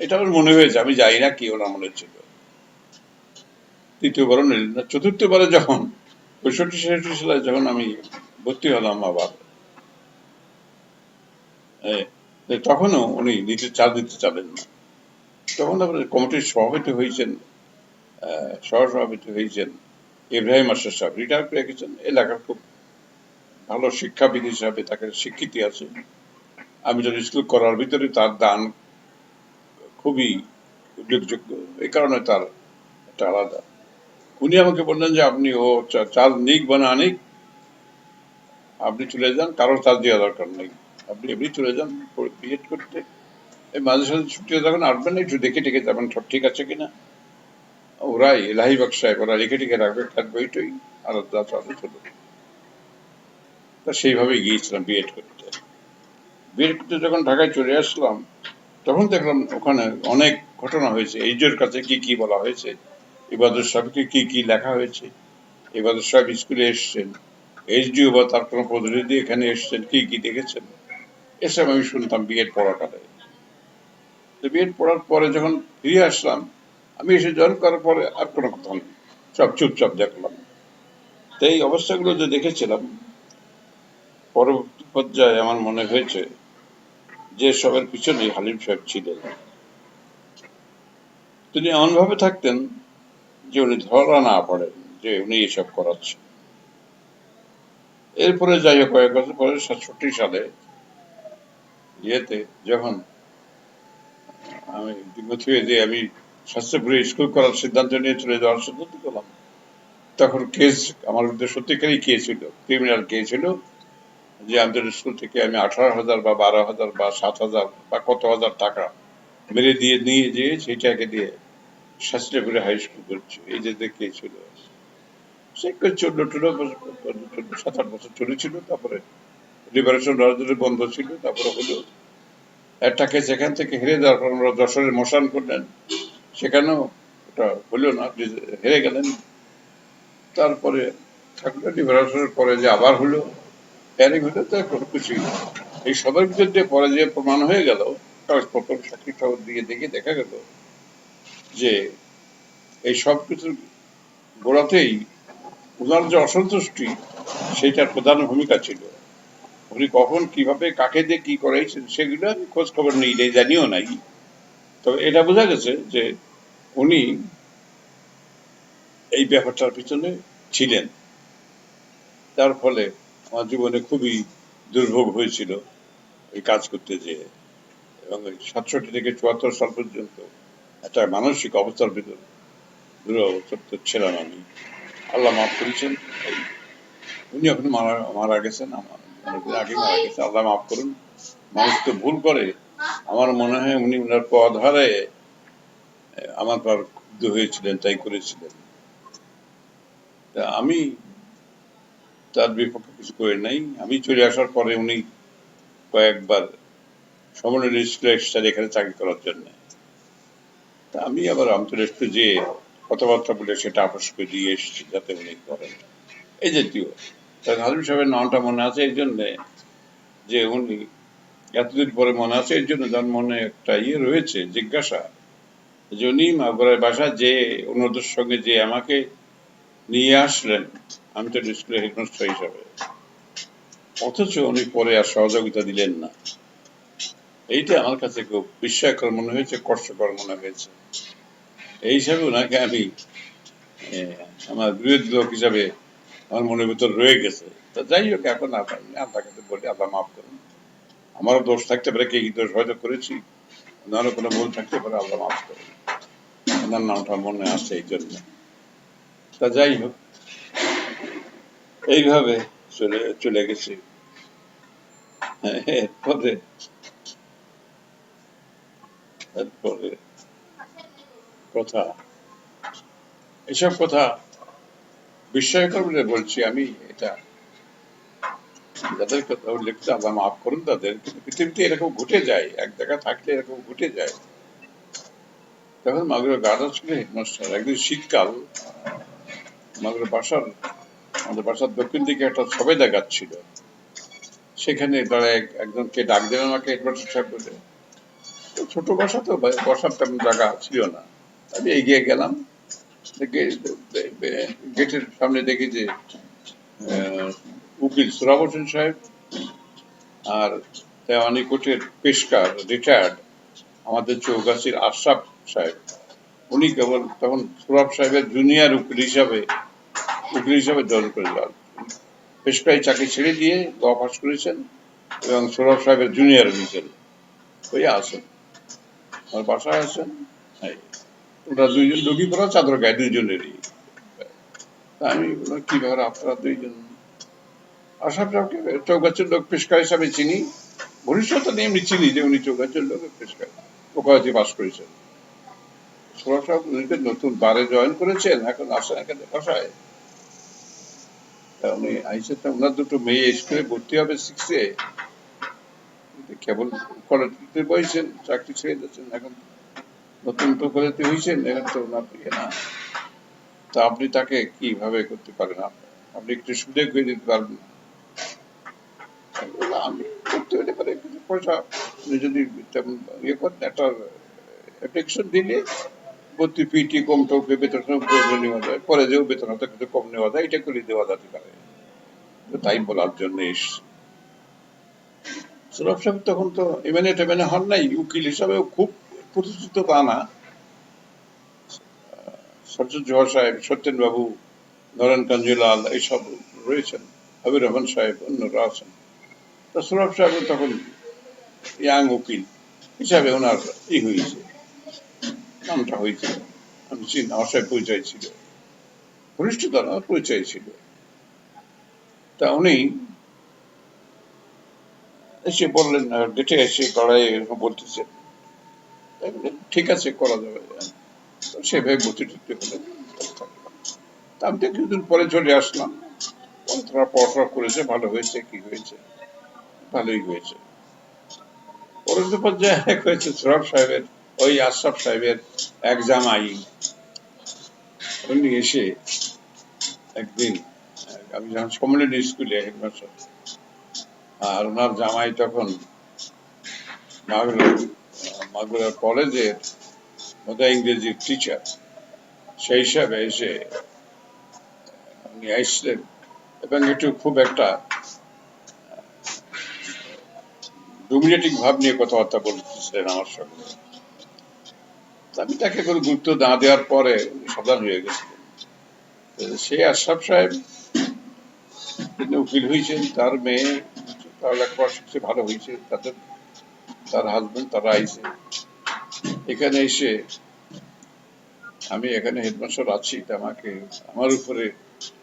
এটা আমার মনে হয়েছে, আমি জানি না কি ওনার মনে ছিল। 3য়বারও নিলেন না। 4র্থবারে যখন 65-66 সালে যখন আমি ভর্তি হলাম আবার, তখনও উনি নিচে চার্জ দিতে চাবেন না। তখন আবার কমিটির সভাপতি হয়েছেন, সহসভাপতি হয়েছেন ইব্রাহিম মাস্টার সাহেব, রিটায়ার করে গেছেন। এলাকার খুব ভালো শিক্ষাবিদ হিসাবে তাকে স্বীকৃতি আছে। আমি যদি স্কুল করার ভিতরে তার দান খুবই উল্লেখযোগ্য, এই কারণে তার একটা আলাদা। উনি আমাকে বললেন যে আপনি ও চার্জ নিক বা না নিক, আপনি চলে যান, কারোর চার্জ দেওয়া দরকার নেই, আপনি এমনি চলে যান বিএড করতে। এই মাঝে সাঝে ছুটি যখন আসবেন একটু দেখে টেকে যাবেন সব ঠিক আছে কিনা। ওরাই এলাহি বাক সাহেব, ওরা লিখে টেকে রাখবে, থাকবে ওইটাই, আর যা চালু চলো। তা সেইভাবেই গিয়েছিলাম বিএড করতে। বিএড করতে যখন ঢাকায় চলে আসলাম তখন দেখলাম ওখানে অনেক ঘটনা হয়েছে। এইজোর কাছে কি কি বলা হয়েছে, ইবাদত সাহেবকে কি কি লেখা হয়েছে, ইবাদত সাহেব স্কুলে এসছেন, এইচডিও বা তার কোনো প্রতিনিধি এখানে এসছেন, কি কি দেখেছেন, এসব আমি শুনতাম বিএড পড়াকালে। বিএড পড়ার পরে যখন ফিরে আসলাম, আমি এসে জয়েন করার পরে আর কোনো কথা নেই, সব চুপচাপ দেখলাম। তো এই অবস্থাগুলো যে দেখেছিলাম, পরবর্তী পর্যায়ে আমার মনে হয়েছে যে সবের পিছনে হালিম সাহেব ছিলেন। তিনি এমন ভাবে থাকতেন যে উনি ধরা না পড়েন যে উনি এসব করাচ্ছেন। এরপরে যাই হোক, কয়েক বছর পরে 67 সালে ইয়েতে যখন আমি ডিমোথ হয়ে যে আমি স্বাস্থ্যপুরে স্কুল করার সিদ্ধান্ত নিয়ে চলে যাওয়ার সিদ্ধান্ত করলাম, তখন কেস আমার বিরুদ্ধে সত্যিকারই কেস ছিল, ক্রিমিনাল কেস ছিল, যে আমাদের স্কুল থেকে আমি 18,000 বা 12,000 বা 7,000 বা কত হাজার টাকা মেরে দিয়ে নিয়ে যেয়ে সেইটাকে দিয়ে শাস্ত্রীপুরে হাই স্কুল করছে, এই যে কেস ছিল। সে 7-8 বছর চলেছিল। তারপরে লিবারেশন রাজনীতি বন্ধ ছিল, তারপরে হলো একটা কেস এখান থেকে হেরে যাওয়ার পর আমরা যশোরের মশান করলেন, সেখানেও ওটা হলো না, হেরে গেলেন। তারপরে ঠাকুরগাঁ নির্বাচনের পরে যে আবার হলো, এর ভিতরে তো কোনো কিছুই না। এই সবার ভিতর যে পরাজয় প্রমাণ হয়ে গেল, কাগজপত্র সাক্ষী খবর দিয়ে দেখে দেখা গেল যে এই সব কিছুর গোড়াতেই ওনার যে অসন্তুষ্টি, সেটার প্রধান ভূমিকা ছিল। উনি কখন কিভাবে কাকে দিয়ে কি করাইছেন সেগুলো আমি খোঁজ খবর নেই, জানিও নাই। তবে এটা বোঝা গেছে যে উনি এই ব্যাপারটার পিছনে ছিলেন। তার ফলে আমার জীবনে খুবই দুর্ভোগ হয়েছিল এই কাজ করতে যেয়ে। এবং 67 থেকে 74 সাল পর্যন্ত একটা মানসিক অবস্থার ভিতর ছিলাম আমি। আল্লাহ মাফ করেছেন। উনি এখন মারা গেছেন, আমার অনেকদিন আগে মারা গেছে, আল্লাহ মাফ করুন। মানুষ তো ভুল করে। আমার মনে হয় উনি ওনার পথ হারায় আমার পর ক্ষুব্ধ হয়েছিলেন, তাই করেছিলেন। তা আমি তার বিপক্ষে কিছু করে নাই। আমি চলে আসার পরে উনি কয়েকবার সমন্বয় রেজিস্ট্রার এখানে চাকরি করার জন্য, তা আমি আবার আন্তঃরাষ্ট্রে যে কথাবার্তা বলে সেটা আপোষ করে দিয়ে এসেছি যাতে উনি করেন এই জাতীয়। হাজমি সাহেবের নামটা মনে আছে এই জন্যে যে উনি এতদিন পরে মনে আছে, এর জন্য তার মনে একটা রয়েছে, জিজ্ঞাসা, যে উনি মাগুরার বাসায় যে অন্যদের সঙ্গে যে আমাকে নিয়ে আসলেন আন্তঃরাষ্ট্রীয় হেডমাস্টার হিসাবে, অথচ উনি পরে আর সহযোগিতা দিলেন না। এইটা আমার কাছে খুব বিস্ময়কর মনে হয়েছে, কষ্টকর মনে হয়েছে। এই হিসাবে ওনাকে আমি আমার বিরোধী লোক হিসাবে আমার মনের ভিতর রয়ে গেছে। তা যাই হোক, এখন আল্লাহ কাছে বলি আল্লাহ মাফ করুন। আমারও দোষ থাকতে পারে, কে কি দোষ হয়তো করেছি, ওনারও কোনো ভুল থাকতে পারে, আল্লাহ মাফ করুন। ওনার নামটা মনে আসছে এই জন্য। তা যাই হোক, এইভাবে চলে গেছি। এরপরে কথা, এসব কথা বিস্ময়কর বলে বলছি আমি। এটা যাদের কথা লিখতে আল্লাহ মাফ করুন তাদের, কিন্তু পৃথিবীতে এরকম ঘটে যায়, এক জায়গায় থাকলে এরকম ঘটে যায়। তখন মাগুরা গার্ডেন স্কুলে হেডমাস্টার। একদিন শীতকাল, মাগুরা আমাদের বাসার দক্ষিণ দিকে একটা সবেদা গাছ ছিল, সেখানে দাঁড়ায় একজনকে ডাক দিলেন আমাকে হেডমাস্টার সাহেব বলে। ছোট বাসা তো, বসার তেমন জায়গা ছিল না। আমি এগিয়ে গেলাম, গেটের সামনে দেখি যে উকিল সোহরাব হোসেন সাহেব আর দেওয়ানি কোর্টের পেশকার রিটায়ার্ড আমাদের চৌগাছির আশরাফ সাহেব। উনি কেবল তখন সোহরাব সাহেবের জুনিয়র উকিল হিসাবে জয়েন করে যান। পেশকারি চাকরি ছেড়ে দিয়ে ল পাস করেছেন এবং সোহরাব সাহেবের জুনিয়র উকিল হয়ে আসেন, আমার বাসায় আসেন। ওরা দুইজন রোগী পড়া চাদর গায়ে দুইজনেরই। আমি বললাম কি ব্যাপার আপনারা দুইজন? আশরাফ সাহেবকে চৌগাছের লোক পেশকার হিসাবে চিনি, ভবিষ্যতে নিয়ে এমনি চিনি যে উনি চৌগাছের লোক পেশকার, ওকালতি পাস করেছেন। সোহরাব সাহেব উনি নতুন বারে জয়েন করেছেন, এখন আসেন এখানে বাসায়। উনি আইসে, ওনার দুটো মেয়ে স্কুলে ভর্তি হবে 6-এ, কেবল ওকালতিতে বসেছেন, চাকরি ছেড়ে দিয়েছেন, এখন নতুন তো ওকালতি হয়েছেন, এখন তো ওনার না। তা আপনি তাকে কিভাবে করতে পারেন? আপনি একটু সুযোগ হয়ে দিতে পারবেন? আমি করতে হতে পারে কিছু পয়সা যদি ইয়ে করেন, একটা অ্যাপ্লিকেশন দিলে ভর্তি ফিটি কম টকবে, বেতন নেওয়া যায়, পরে যেও বেতন হয়তো কিছু কম নেওয়া যায়, এটা করে দেওয়া যেতে পারে। তাই বলার জন্য এসছি। সোহরাব সাহেব তখন তো টেমেনে হন নাই, উকিল হিসাবেও খুব প্রতিষ্ঠিত তা না। সরজুল জোহর সাহেব, সত্যেন বাবু, নরেন কাঞ্জিলাল এইসব রয়েছেন, হাবির রহমান সাহেব, অন্যরা আছেন। তা সোহরাব সাহেব তখন ইয়াং উকিল হিসাবে ওনার হয়েছে, নামটা হয়েছে। আমি চিনি, আমার সাহেব পরিচয় ছিল, ঘনিষ্ঠতা না পরিচয় ছিল। তা উনি এসে বললেন, ডেটে এসে কড়াই এরকম বলতেছেন, ঠিক আছে করা যাবে। সেভাবে ভর্তি টর্তি হলেন। আমি তো কিছুদিন পরে চলে আসলাম। তারা পড়াশোনা করেছে, ভালো হয়েছে, কি হয়েছে, ভালোই হয়েছে। পরবর্তী পর্যায়ে হয়েছে সোহরাব সাহেবের ওই আশরাফ সাহেবের এক জামাই উনি এসে একদিন, আমি যখন কমিউনিটি স্কুলে হেডমাস্টার, আর ওনার জামাই তখন মাগুরা কলেজের মধ্যে ইংরেজির টিচার, সেই হিসাবে এসে উনি আসলেন এবং একটু খুব একটা ডোমিনেটিং ভাব নিয়ে কথাবার্তা বলতেছিলেন আমার সঙ্গে। আমি তাকে কোনো গুরুত্ব না দেওয়ার পরে সাবধান হয়ে গেছিলেন। সে আশরাফ সাহেব তিনি উকিল হয়েছেন, তার মেয়ে তার লেখাপড়া সবচেয়ে ভালো হয়েছে, তার হাজবেন্ড তারা আইছে এখানে এসে, আমি এখানে হেডমাস্টার আছি, আমাকে আমার উপরে,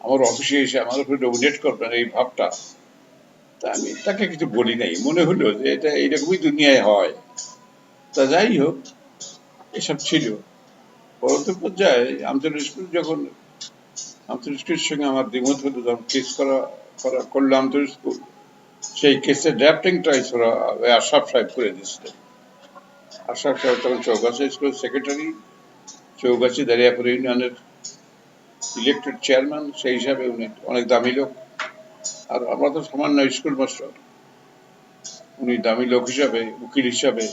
আমার অফিসে এসে আমার উপরে ডমিনেট করবেন এই ভাবটা, তা আমি তাকে কিছু বলি নাই। মনে হলো যে এটা এইরকমই দুনিয়ায় হয়। তা যাই হোক, এসব ছিল। পরবর্তী পর্যায়ে আমতলী স্কুল যখন, আমতলী স্কুলের সঙ্গে আমার দ্বিমত হলো, যখন কেস করলো আমতলী স্কুল, সেই কেসের ড্রাফটিংটা আশরাফ সাহেব করে দিচ্ছিলেন। আশরাফ সাহেব তখন চৌগাছা স্কুলের সেক্রেটারি, চৌগাছি দাঁড়িয়াপুর ইউনিয়নের ইলেক্টেড চেয়ারম্যান, সেই হিসাবে উনি অনেক দামি লোক। আর আমরা তো সামান্য স্কুল মাস্টার, উনি দামি লোক হিসাবে, উকিল হিসাবে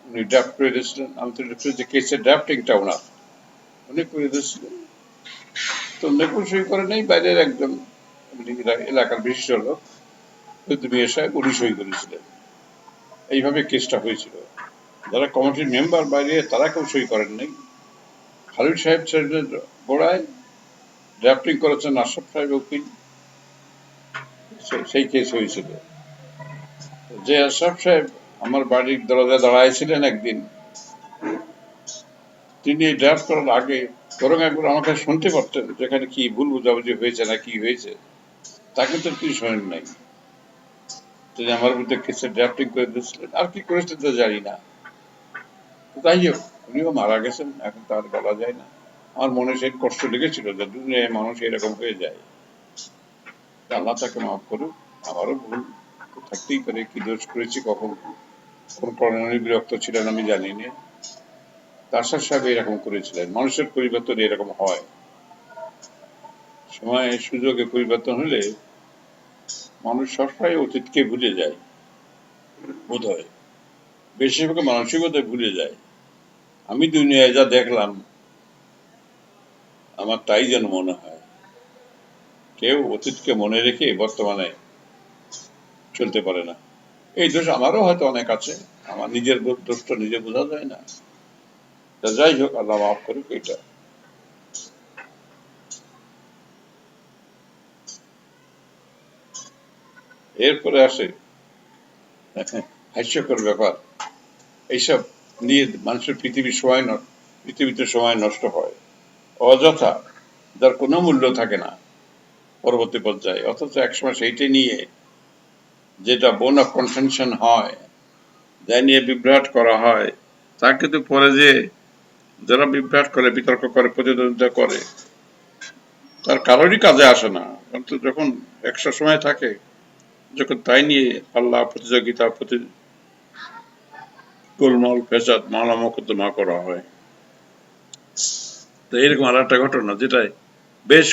উনি ড্রাফট করে দিয়েছিলেন। আমতলী যে কেসের ড্রাফটিংটা ওনার, উনি করে দিয়েছিলেন। তো নেপুল সই করে নেই, বাইরের একজন এলাকার বিশিষ্ট লোক মিয়া সাহেব, উনি সই করেছিলেন। এইভাবে কেসটা হয়েছিল। যারা কমিটির মেম্বার বাইরে, তারা কেউ সই করেন নাই। খালিদ সাহেব ছেলেদের গোড়ায় ড্রাফটিং করেছেন আশরাফ সাহেব উকিল, সেই কেস হয়েছিল। যে আশরাফ সাহেব আমার বাড়ির দরজায় দাঁড়াইছিলেন একদিন, তিনি ড্রাফট করার আগে বরং একবার আমাকে শুনতে পারতেন যেখানে কি ভুল বুঝাবুঝি হয়েছে না কি হয়েছে, তা কিন্তু তিনি শোনেন নাই। তিনি আমার মধ্যে কেসের ড্রাফটিং করে দিয়েছিলেন, আর কি করেছিলেন তো জানি না। যাই হোক, উনিও মারা গেছেন, এখন তার বলা যায় না। আমার মনে সেই কষ্ট লেগেছিল যে দুনিয়ায় মানুষ এরকম হয়ে যায়। আল্লাহ তাকে মাফ করুক, আমারও ভুল থাকতেই পারে, কি দোষ করেছি, কখন কোন কারণে বিরক্ত ছিলেন আমি জানি না। আশরাফ সাহেব এরকম করেছিলেন। মানুষের পরিবর্তন এরকম হয়, সময় সুযোগে পরিবর্তন হলে মানুষ সবসময় অতীতকে ভুলে যায় বোধ হয়, বেশিরভাগ মানুষই বোধ হয় ভুলে যায়। আমি দুনিয়ায় যা দেখলাম আমার তাই যেন মনে হয়, কেউ অতীতকে মনে রেখে বর্তমানে চলতে পারে না। এই দোষ আমারও হয়তো অনেক আছে, আমার নিজের দোষটা নিজে বোঝা যায় না। যাই হোক, আল্লাহ মাফ করুক। এটা এরপরে আসে হাস্যকর ব্যাপার, এইসব নিয়ে মানুষের পৃথিবীতে সময় নষ্ট হয় অযথা, যার কোনো মূল্য থাকে না পরবর্তী পর্যায়ে। অথচ একসময় সেইটা নিয়ে যেটা বোন অফ কনটেনশন হয়, যা নিয়ে বিভ্রাট করা হয়, তা কিন্তু পরে যে যারা বিভ্রাট করে, বিতর্ক করে, প্রতিদ্বন্দ্বিতা করে, তার কারোরই কাজে আসে না। কিন্তু যখন একটা সময় থাকে যখন তাই নিয়ে আল্লাহ প্রতিযোগিতা, গোলমাল, ফেসাদ, মামলা মোকদ্দমা করা হয়। তো এরকম আর একটা ঘটনা, যেটাই বেশ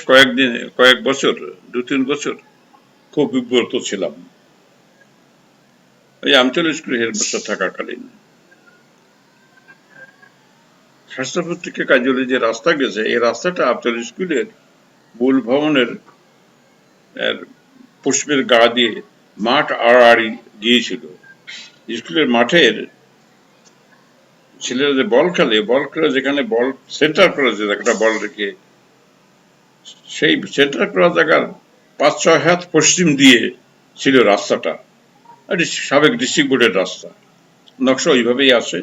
কয়েক বছর, 2-3 বছর খুব বিব্রত ছিলাম। ওই আমতলী স্কুলে হেডমাস্টার থাকাকালীন স্বাস্থ্যপত্রিকা কার্যালয়ে যে রাস্তা গেছে, এই রাস্তাটা আমতলী স্কুলের মূল ভবনের পুষ্পের গা দিয়ে মাঠ আড়াআড়ি গিয়েছিল। স্কুলের মাঠের ছেলেরা যে বল খেলে যেখানে বল সেন্টার করেছে, একটা বল রেখে, সেই সেন্টার করা জায়গার 5-6 হাত পশ্চিম দিয়ে ছিল রাস্তাটা। সাবেক ডিস্ট্রিক্ট বোর্ডের রাস্তা, নকশা ওইভাবেই আছে,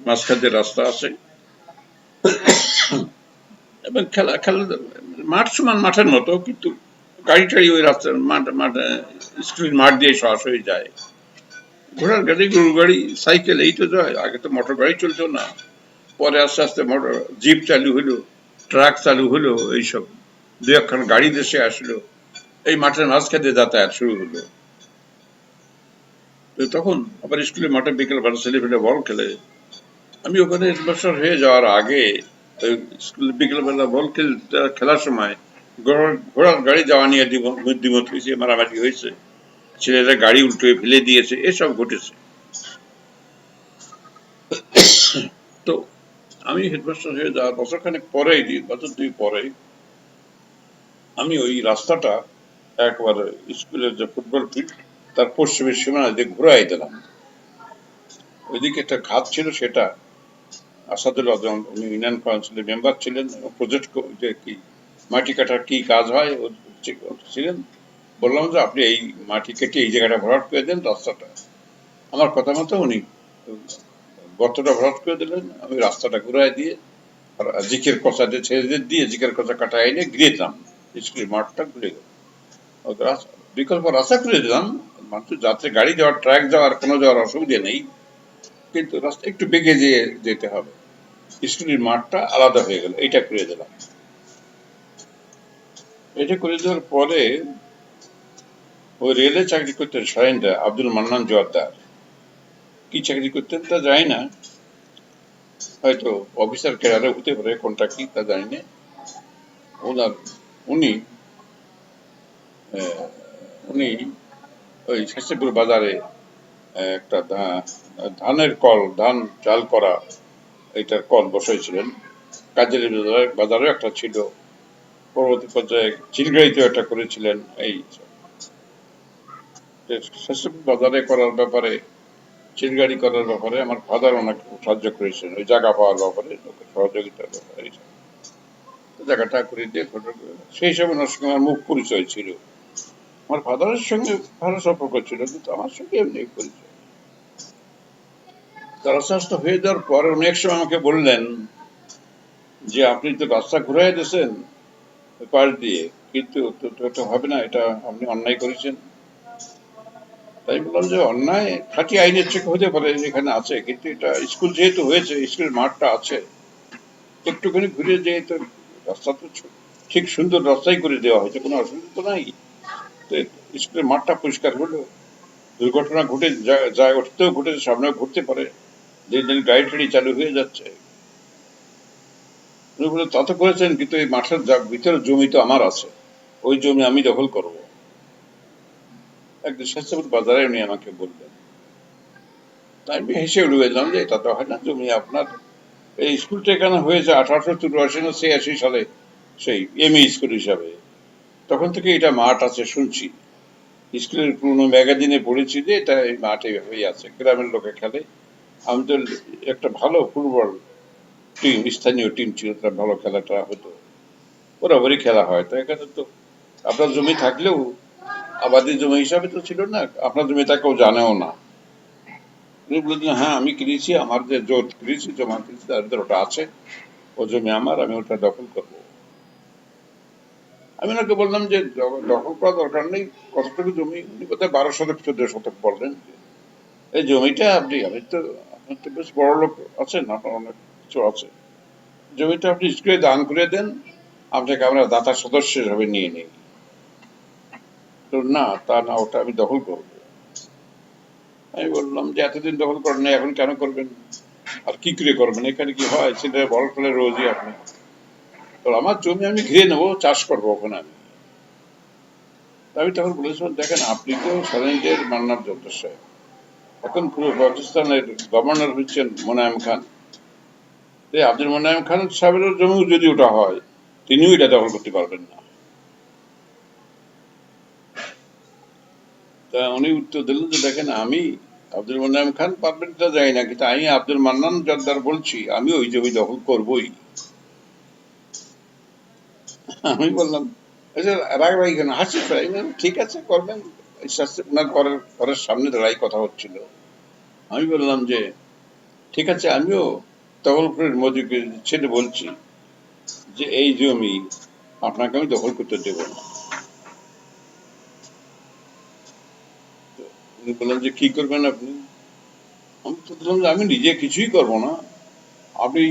মাঝখান দিয়ে রাস্তা আছে এবং খেলা মাঠ সমান মাঠের মতো, কিন্তু গাড়ি টাড়ি ওই রাস্তার স্কুলের মাঠ দিয়ে সরাসরি যায়। ঘোড়ার গাড়ি, গরুর গাড়ি, সাইকেল, এই তো যায়। আগে তো মোটর গাড়ি চলতো না, পরে আস্তে আস্তে মোটর জিপ চালু হলো, ট্রাক চালু হলো, এইসব 2-1খান গাড়ি দেশে আসলো, এই মাঠের মাঝখান দিয়ে যাতায়াত শুরু হলো। তখন আবার স্কুলের মাঠে বিকেল বেলা ছেলে ফেলে বল খেলে, আমি ওখানে হেডমাস্টার হয়ে যাওয়ার আগে ওই স্কুল বিকেলবেলা বল খেলার সময় ঘোড়ার গাড়ি যাওয়া নিয়ে দ্বিমত হয়েছে, মারামারি হয়েছে, ছেলেরা গাড়ি উল্টে ফেলে দিয়েছে, এসব ঘটেছে। তো আমি হেডমাস্টার হয়ে যাওয়ার বছরখানেক পরেই, বছর দুই পরেই, আমি ওই রাস্তাটা একবারে স্কুলের যে ফুটবল ফিল্ড তার পশ্চিমের সীমানা দিয়ে ঘুরাই দিলাম। ওইদিকে একটা ঘাট ছিল, সেটা আসাদুল আজম, উনি ইউনিয়ন কাউন্সিলের মেম্বার ছিলেন, প্রজেক্ট কি মাটি কাটার কি কাজ হয় ছিলেন। বললাম যে আপনি এই মাটি কেটে এই জায়গাটা ভরাট করে দেন রাস্তাটা। আমার কথা মতো উনি গর্তটা ভরাট করে দিলেন, আমি রাস্তাটা ঘুরাই দিয়ে আর জিকের কষা ছেড়ে দিয়ে জিকের কষা কাটা এনে ঘিরে দিলাম, স্কুলের মাঠটা ঘুরে গেল। বিকল্প রাস্তা খুলে দিলাম, মাত্র যাত্রী গাড়ি যাওয়ার, ট্রাক যাওয়ার, কোনো যাওয়ার অসুবিধা নেই, কিন্তু রাস্তা একটু বেগে যেতে হবে। স্কুলের মাঠটা আলাদা হয়ে গেল, এটা করে দিলাম। এটা করে দেওয়ার পরে ওই রেলে চাকরি করতেন সরেন্দ্র আব্দুল মান্নান জোয়ারদার, কি চাকরি করতেন তা জানি না, হয়তো অফিসার ক্যাডারে হতে পারে, কোনটা কি তা জানি না। উনি উনি ওই শেষপুর বাজারে একটা ধানের কল, ধান চাল করা এটার কল বসাইছিলেন। কাজের বাজারে একটা ছিল, পরবর্তী পর্যায়ে চিলগাড়িতেও একটা করেছিলেন। এই শেষপুর বাজারে করার ব্যাপারে, চিলগাড়ি করার ব্যাপারে আমার ফাদার অনেক সাহায্য করেছেন, ওই জায়গা পাওয়ার ব্যাপারে, সহযোগিতার ব্যাপারে। জায়গাটা করে দিয়ে সেই সময় ওনার সঙ্গে আমার মুখ পরিচয় ছিল। আমার ফাদারের সঙ্গে ভালো সম্পর্ক ছিল, কিন্তু আমার সঙ্গে এমনি পরিচয়। রাস্তা হয়ে যাওয়ার পরে উনি এক সময় আমাকে বললেন যে আপনি তো রাস্তা ঘুরাই দিয়েছেন পাশ দিয়ে, কিন্তু এটা হবে না, এটা আপনি অন্যায় করেছেন। তাই বললাম যে অন্যায় খাঁটি আইনের চেক হতে পারে, এখানে আছে, কিন্তু এটা স্কুল যেহেতু হয়েছে, স্কুলের মাঠটা আছে, একটুখানি ঘুরে যেয়ে তো রাস্তা তো ঠিক সুন্দর রাস্তাই করে দেওয়া হয়েছে, কোনো অসুবিধা তো নাই। তো স্কুলের মাঠটা পরিষ্কার হলো, দুর্ঘটনা ঘটে যায়, ঘটতেও ঘটেছে, সামনেও ঘটতে পারে, দিন দিন গাড়ি টাড়ি চালু হয়ে যাচ্ছে। তা তো করেছেন, কিন্তু এই মাঠের ভিতরে জমি তো আমার আছে, ওই জমি আমি দখল করব। একদিন স্বেচ্ছাপুর বাজারে উনি আমাকে বললেন, তাই আমি হেসে উড়ে গেলাম যে এটা তো হয় না, জমি আপনার। এই স্কুলটা এখানে হয়েছে 1884 না 86 সালে, সেই এমই স্কুল হিসাবে, তখন থেকে এটা মাঠ আছে শুনছি। স্কুলের পুরনো ম্যাগাজিনে পড়েছি যে এটা এই মাঠ এইভাবেই আছে, গ্রামের লোকে খেলে। আমি তো একটা ভালো ফুটবল টিম, স্থানীয় টিম ছিল, তার ভালো খেলাটা হতো, বরাবরই খেলা হয়। তো এখানে তো আপনার জমি থাকলেও আবাদি জমি হিসাবে তো ছিল না, আপনার জমিটা কেউ জানেও না। উনি বললেন হ্যাঁ আমি কিনেছি, আমার যে জোট কিনেছি, জমা কিনেছি, তার ভিতরে ওটা আছে, ও জমি আমার, আমি ওটা দখল করব। আমি ওনাকে বললাম যে দখল করা দরকার নেই, কতটুকু জমি, উনি কোথায় 12 শতক 14 শতক বললেন। এই জমিটা আপনি, আমি তো, আপনার তো বেশ বড় লোক আছেন, আপনার অনেক কিছু আছে, জমিটা আপনি স্কুলে দান করে দেন, আপনাকে আমরা দাতা সদস্য হিসাবে নিয়ে নিই। তো না, তা না, ওটা আমি দখল করবো। আমি বললাম যে এতদিন দখল করেন না, এখন কেন করবেন, আর কি করে করবেন, এখানে কি হয়, সেটা বড় ফেলে রোজই আপনি। তো আমার জমি আমি ঘিরে নেবো, চাষ করবো ওখানে আমি। আমি তখন বলেছিলাম দেখেন, আপনি তো স্বাধীনদের মান্নার জব্দ সাহেব, এখন পুরো পাকিস্তানের গভর্নর হচ্ছেন মোনায়েম খান। আব্দুল মোনায়েম খান সাহেবের জমি যদি ওটা হয়, তিনিও এটা দখল করতে পারবেন না। তা উনি উত্তর দিলেন যে দেখেন, আমি আব্দুল মোনায়েম খান পারবেন এটা যাই না, কিন্তু আমি আব্দুল মান্নান জর্দার বলছি, আমি ওই জমি দখল করবই। আমি বললাম রাগবাই কেন, হাসি ফেলাই, ঠিক আছে করবেন। ওনার ঘরের সামনে দাঁড়াই কথা হচ্ছিল। আমি বললাম যে ঠিক আছে, আমিও তগলপুরের মজুকে ছেড়ে বলছি যে এই জমি আপনাকে আমি দখল করতে দেব না। উনি বললেন যে কি করবেন আপনি। আমি তো বললাম যে আমি নিজে কিছুই করব না, আপনি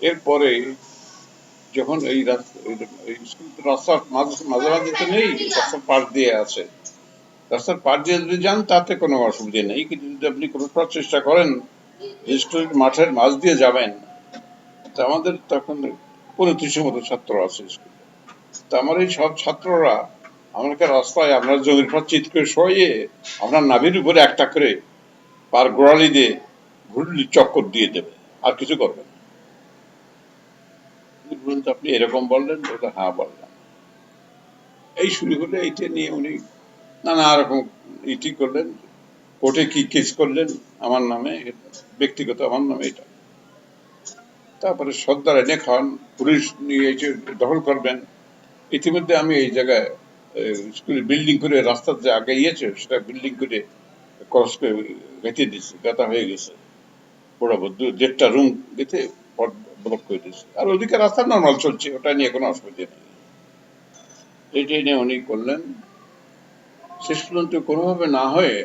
এরপরে যখন এই রাস্তার মাঝে মাঝে তো নেই, রাস্তার পাশ দিয়ে আছে, রাস্তার পাশ দিয়ে যদি যান তাতে কোনো অসুবিধা নেই, কিন্তু যদি আপনি কোনো চেষ্টা করেন স্কুলের মাঠের মাঝ দিয়ে যাবেন, তা আমাদের তখন 3500 মতো ছাত্র আছে স্কুলে। তা আমার এই সব ছাত্ররা আমাকে রাস্তায় আপনার জমির পর চিৎ করে সরিয়ে আপনার নাভির উপরে একটা করে পার গোড়ালি দিয়ে ঘুরলি চক্কর দিয়ে দেবে, আর কিছু করবেন না। বলুন তো, আপনি এরকম বললেন? বলতে হ্যাঁ বললাম। এই শুরু হলে এইটা নিয়ে উনি নানা রকম ইটি করলেন, কোর্টে কি কেস করলেন আমার নামে, ব্যক্তিগত আমার নামে এটা। তারপরে সর্দার এনে খান, পুলিশ নিয়ে এসে দখল করবেন। ইতিমধ্যে আমি এই জায়গায় স্কুলে বিল্ডিং করে রাস্তার যে আগে ইয়েছে সেটা বিল্ডিং করে ক্রস করে গেঁথে দিচ্ছে, গাঁথা হয়ে গেছে বরাবর 1.5টা রুম গেঁথে ব্লক করে দিচ্ছে। আর ওদিকে রাস্তা নর্মাল চলছে, ওটা নিয়ে কোনো অসুবিধা নেই। এইটাই নিয়ে উনি করলেন। শেষ পর্যন্ত কোনোভাবে না হয়ে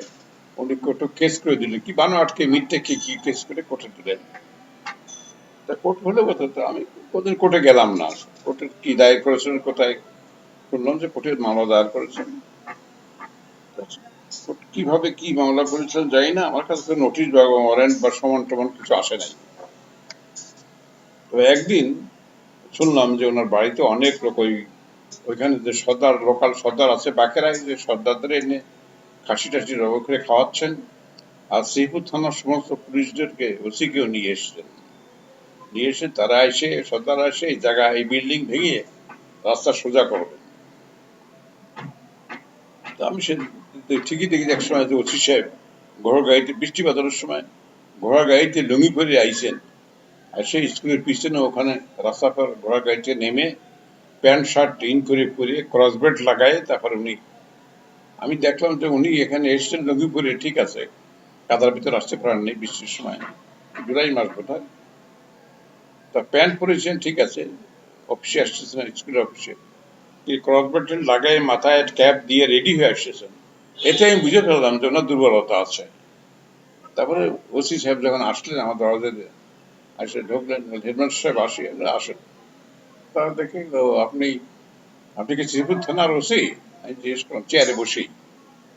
উনি কোর্টে কেস করে দিলেন, কি বানো আটকে মিথ্যে কি কি কেস করে কোর্টে দিলেন। তা কোর্ট হলে কথা, তো আমি কোনদিন কোর্টে গেলাম না। কোর্টের কি দায়ের করেছেন, কোথায় শুনলাম যে কোর্টের মামলা দায়ের করেছেন। কোর্ট কিভাবে কি মামলা করেছেন জানি না, আমার কাছে নোটিশ বা ওয়ারেন্ট বা সমান টমান কিছু আসে নাই। তো একদিন শুনলাম যে ওনার বাড়িতে অনেক লোক, ওইখানে যে সর্দার, লোকাল সর্দার আছে বাকেরায়, যে সর্দারদের এনে খাসি টাসি রব করে খাওয়াচ্ছেন, আর শ্রীপুর থানার সমস্ত পুলিশদেরকে ওসিকেও নিয়ে এসছেন। নিয়ে এসে তারা এসে, সর্দার এসে এই জায়গা, এই বিল্ডিং ভেঙে রাস্তা সোজা করবেন। তো আমি সে ঠিকই দেখি এক সময় যে ওসি সাহেব ঘোড়ার গাড়িতে, বৃষ্টি বাদলের সময় ঘোড়ার গাড়িতে লুঙ্গি পরে আইছেন, আর সেই স্কুলের পিছনে ওখানে রাস্তা পর ঘোড়ার গাড়িতে নেমে প্যান্ট শার্ট ইন করে পরে ক্রস বেল্ট লাগায় তারপর উনি, আমি দেখলাম যে উনি এখানে এসছেন লুঙ্গি পরে, ঠিক আছে, কাদার ভিতর আসতে পারেন নেই বৃষ্টির সময়, জুলাই মাস বোধহয়। তা প্যান্ট পরেছেন, ঠিক আছে, অফিসে আসতেছেন, স্কুলের অফিসে ক্রস বেল্ট লাগাই মাথায় ক্যাপ দিয়ে রেডি হয়ে আসতেছেন। এতে আমি বুঝে ফেললাম যে ওনার দুর্বলতা আছে। তারপরে ওসি সাহেব যখন আসলেন আমার দরজাতে, এসে ঢুকলেন, হেডমাস্টার সাহেব আসেন। তারা দেখে, আপনি আপনি কি শ্রীপুর থানার ওসি? আমি জিজ্ঞেস করলাম, চেয়ারে বসেই।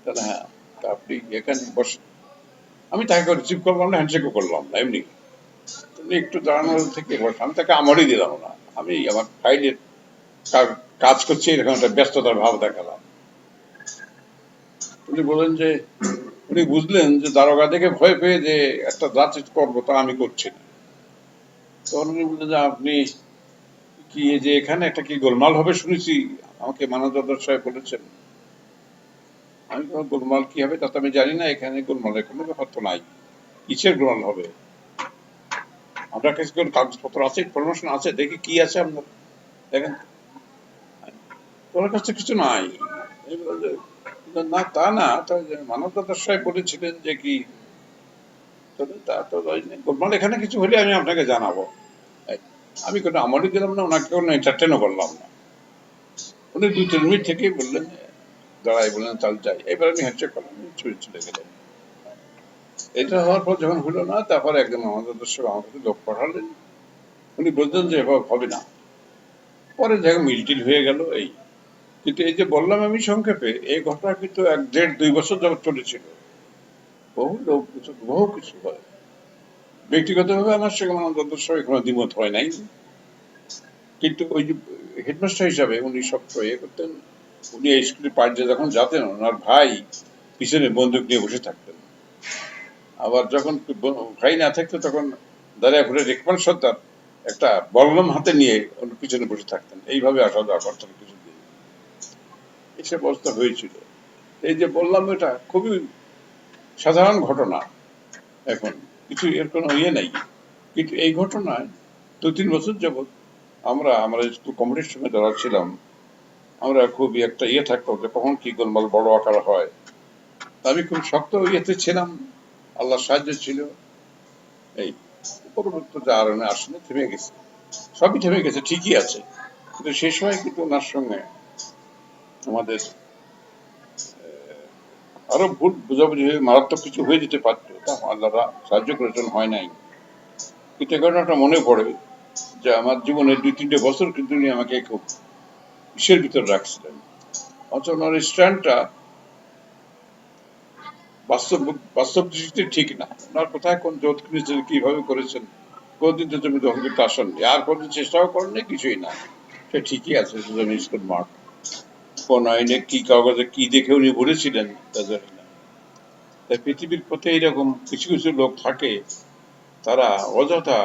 তাহলে হ্যাঁ। তা আপনি এখানে বসে, আমি তাকে রিসিভ করলাম না, হ্যান্ডশেকও করলাম না, এমনি তুমি একটু দাঁড়ানো থেকে বসে। আমি তাকে আমলই দিলাম না, আমি আমার ফাইলের কাজ করছি এরকম একটা ব্যস্ততার ভাব দেখালাম। উনি বলেন যে, উনি বুঝলেন যে দারোগা দেখে ভয় পেয়ে যে একটা যাচিত করবো তা আমি করছি না। তখন উনি বললেন যে, আপনি কি এই যে এখানে একটা কি গোলমাল হবে শুনেছি, আমাকে মানবদর সাহেব বলেছেন। আমি গোলমাল কি হবে তা তো আমি জানি না, এখানে গোলমালের কোনো ব্যাপার তো নাই। কিসের গোলমাল হবে? আপনার কাছে কোন কাগজপত্র আছে, ইনফরমেশন আছে? দেখি কি আছে আপনার, দেখেন। তোমার কাছে কিছু নাই? না তা না, মানবদর সাহেব বলেছিলেন যে কি, তা তো গোলমাল এখানে কিছু হলে আমি আপনাকে জানাবো। আমি কোনো আমলই দিলাম না, ওনাকে কোনো এন্টারটেনও করলাম না। উনি 2-3 মিনিট থেকেই বললেন, দাঁড়াই বললেন চাল যাই। এবার আমি হ্যান্ডশেক করলাম, ছুটে চলে গেলাম। এটা হওয়ার পর যখন হলো না, তারপর একদম আমাদের দর্শক আমার কাছে লোক পাঠালেন। উনি বলতেন যে এবার হবে না। পরে যখন মিলটিল হয়ে গেল এই। কিন্তু এই যে বললাম আমি সংক্ষেপে, এই ঘটনা কিন্তু 1-1.5-2 বছর যাবৎ চলেছিল। বহু লোক কিছু, বহু কিছু হয়। ব্যক্তিগতভাবে আমার সঙ্গে আমাদের সঙ্গে কোনো দ্বিমত হয় নাই, কিন্তু ওই যে হেডমাস্টার হিসাবে উনি সব ইয়ে করতেন। উনি এই স্কুলের পার্টিতে যখন যেতেন, ওনার ভাই পিছনে বন্দুক নিয়ে বসে থাকতেন। আবার যখন ভাই না থাকতো তখন দাঁড়িয়ে রেকমান সর্দার একটা বল্লম হাতে নিয়ে পিছনে বসে থাকতেন। এইভাবে আসা যাওয়া করতেন কিছুদিন। এসব অবস্থা হয়েছিল। এই যে বললাম, এটা খুবই সাধারণ ঘটনা। এখন কিছু এর কোনো ইয়ে নাই, কিন্তু এই ঘটনায় 2-3 বছর যাবৎ আমরা স্কুল কমিটির সঙ্গে যারা ছিলাম, আমরা খুবই একটা ইয়ে থাকতো যে কখন কি গোলমাল বড় আকার হয়। আমি খুব শক্ত ইয়েতে ছিলাম, আল্লাহ সাহায্য ছিল। এই পরবর্তী আর আসলে থেমে গেছে, সবই থেমে গেছে, ঠিকই আছে। কিন্তু সেই সময় কিন্তু ওনার সঙ্গে আমাদের আরো ভুল বোঝাবুঝি হয়ে মারাত্মক কিছু হয়ে যেতে পারতো, তা আল্লাহ সাহায্য করেছেন, হয় নাই। কিন্তু এই ঘটনাটা মনে পড়ে যে আমার জীবনের 2-3টে বছর কিন্তু উনি আমাকে খুব ইসের ভিতর রাখছিলেন। অথচ ওনার স্ট্যান্ডটা বাস্তব বাস্তব দৃষ্টিতে ঠিক না। ওনার কোথায় কোন জোট কিনেছেন, কিভাবে করেছেন, কোনদিন তো জমি দখল করতে আসেননি, আর কোনদিন চেষ্টাও করেননি, কিছুই না। সে ঠিকই আছে, সুজন স্কুল মাঠ। কোন আইনে কি কাগজে কি দেখে উনি বলেছিলেন তা জানি না। তাই পৃথিবীর পথে এইরকম কিছু কিছু লোক থাকে, তারা অযথা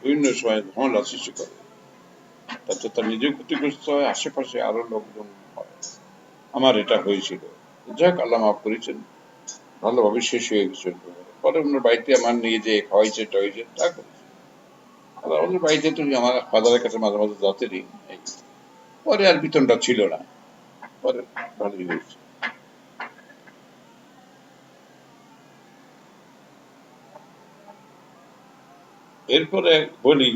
বিভিন্ন সময় ঝামেলা সৃষ্টি করে, তাতে তার নিজেও ক্ষতিগ্রস্ত হয়, আশেপাশে আরো লোকজন হয়। আমার এটা হয়েছিল। যাক, আল্লাহ মাফ করেছেন, ভালোভাবে শেষ হয়ে গেছে। পরে ওনার বাড়িতে আমার নিয়ে যে খাওয়াইছে টাইছে তা করেছে। আর আমাদের বাড়িতে তো আমার ফাদারের কাছে মাঝে মাঝে যাতেরই। এই। পরে আর বেতনটা ছিল না, পরে ভালোই হয়েছে। এরপরে বলি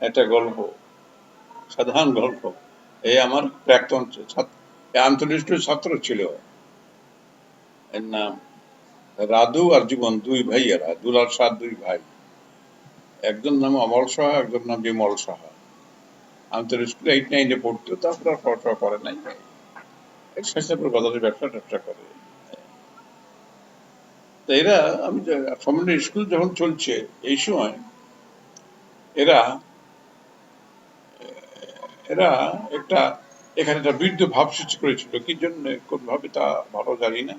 একটা গল্প, সাধারণ গল্প। এই আমার প্রাক্তন আন্তর্জাতিক ছাত্র ছিল, এর নাম রাধু আর জীবন, দুই ভাই, এরা দুলাল সাহ, দুই ভাই। একজন নাম অমল সাহা, একজন নাম বিমল সাহা। আন্তর্জাতিক স্কুলে 8-9-এ পড়তো, তারপর আর পড়াশোনা করে নাই। শেষাপুর বাজারে ব্যবসা ট্যাবসা করে। তো এরা, আমি সমন্বয় স্কুল যখন চলছে এই সময় এরা এরা একটা এখানে একটা বৃদ্ধ ভাব সৃষ্টি করেছিল, কি জন্য কোন ভাবে তা ভালো জানি না।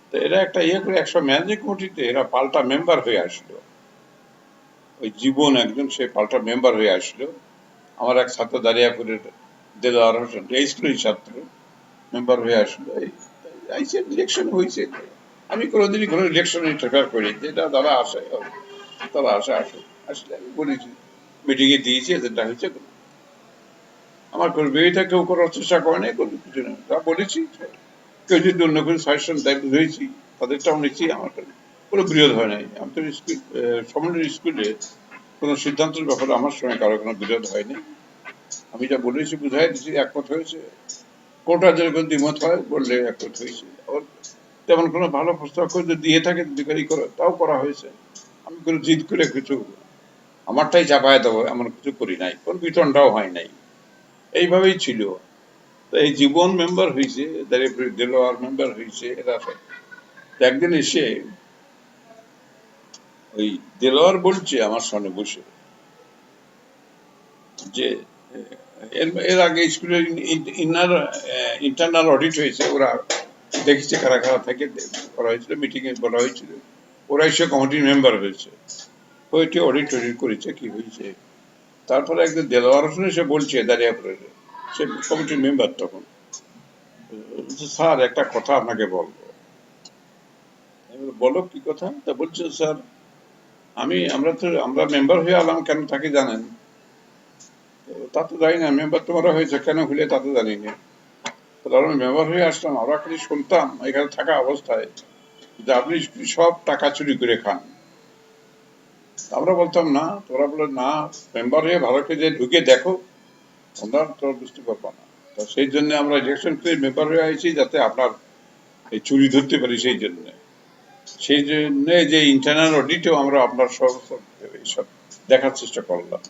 তো এরা একটা ইয়ে করে 100 ম্যানেজিং কমিটিতে এরা পাল্টা মেম্বার হয়ে আসলো। ওই জীবন একজন, সে পাল্টা মেম্বার হয়ে আসলো। আমার এক ছাত্র দাঁড়িয়াপুরের দেলোয়ার হোসেন, এই স্কুলের ছাত্র, মেম্বার হয়ে আসলো। এই ইলেকশন হয়েছে। আমি কোনোদিনই কোনো ইলেকশনে ইন্টারফেয়ার করি, যেটা তারা আসে, তারা আসে আসলে আমি বলেছি, মিটিং এ দিয়েছি, এজেন্ডা হয়েছে। আমার কোনো বিরোধিতা কেউ করার চেষ্টা করে নাই, কোনো কিছু নেই, তা বলেছি। কেউ যদি অন্য কোনো সাজেশন দেয়, বুঝেছি, তাদেরটাও নিচ্ছি। আমার কোনো বিরোধ হয় নাই। আমি তো সমন্বয় স্কুলে কোনো সিদ্ধান্তের ব্যাপারে আমার সঙ্গে কারো কোনো বিরোধ হয়নি। আমি যা বলেছি বুঝাই দিচ্ছি, একমত হয়েছে। কোনটা যেরকম দ্বিমত হয় বললে একমত হয়েছে। আবার তেমন কোনো ভালো প্রস্তাব করে দিয়ে থাকে বিকারি করে, তাও করা হয়েছে। আমি কোনো জিদ করে কিছু আমারটাই চাপায় দেবো এমন কিছু করি নাই, কোন বিতরণটাও হয় নাই। এইভাবেই ছিল। তো এই জীবন মেম্বার হয়েছে, দেলোয়ার মেম্বার হয়েছে, এরা সব। একদিন এসে ওই দেলোয়ার বলছে আমার সামনে বসে যে এর এর আগে স্কুলের ইন্টারনাল অডিট হয়েছে, ওরা দেখেছে কারা কারা থেকে করা হয়েছিল, মিটিং এ বলা হয়েছিল, ওরা এসে কমিটির মেম্বার হয়েছে, ওইটি অডিট টডিট করেছে, কি হয়েছে। তারপরে একদিন দেলোয়ার হোসেন এসে বলছে দাঁড়িয়াপুরের, সে কমিটির মেম্বার তখন, স্যার একটা কথা আপনাকে বলবো। বলো কি কথা? তা বলছে, স্যার আমরা মেম্বার হয়ে আলাম কেন তাকে জানেন? তা তো জানি না। মেম্বার তোমরা হয়েছে কেন হলে তা তো জানি না। আমি মেম্বার হয়ে আসলাম, আমরা খালি শুনতাম এখানে থাকা অবস্থায় যে আপনি সব টাকা চুরি করে খান। আমরা বলতাম না, তোরা বলে না, মেম্বার হয়ে ভালো করে ঢুকে দেখো, তোমরা বুঝতে পারবো না। তো সেই জন্য আমরা ইলেকশন করে মেম্বার হয়ে আইছি, যাতে আপনার এই চুরি ধরতে পারি। সেই জন্য যে ইন্টারনাল অডিটেও আমরা আপনার সব এইসব দেখার চেষ্টা করলাম।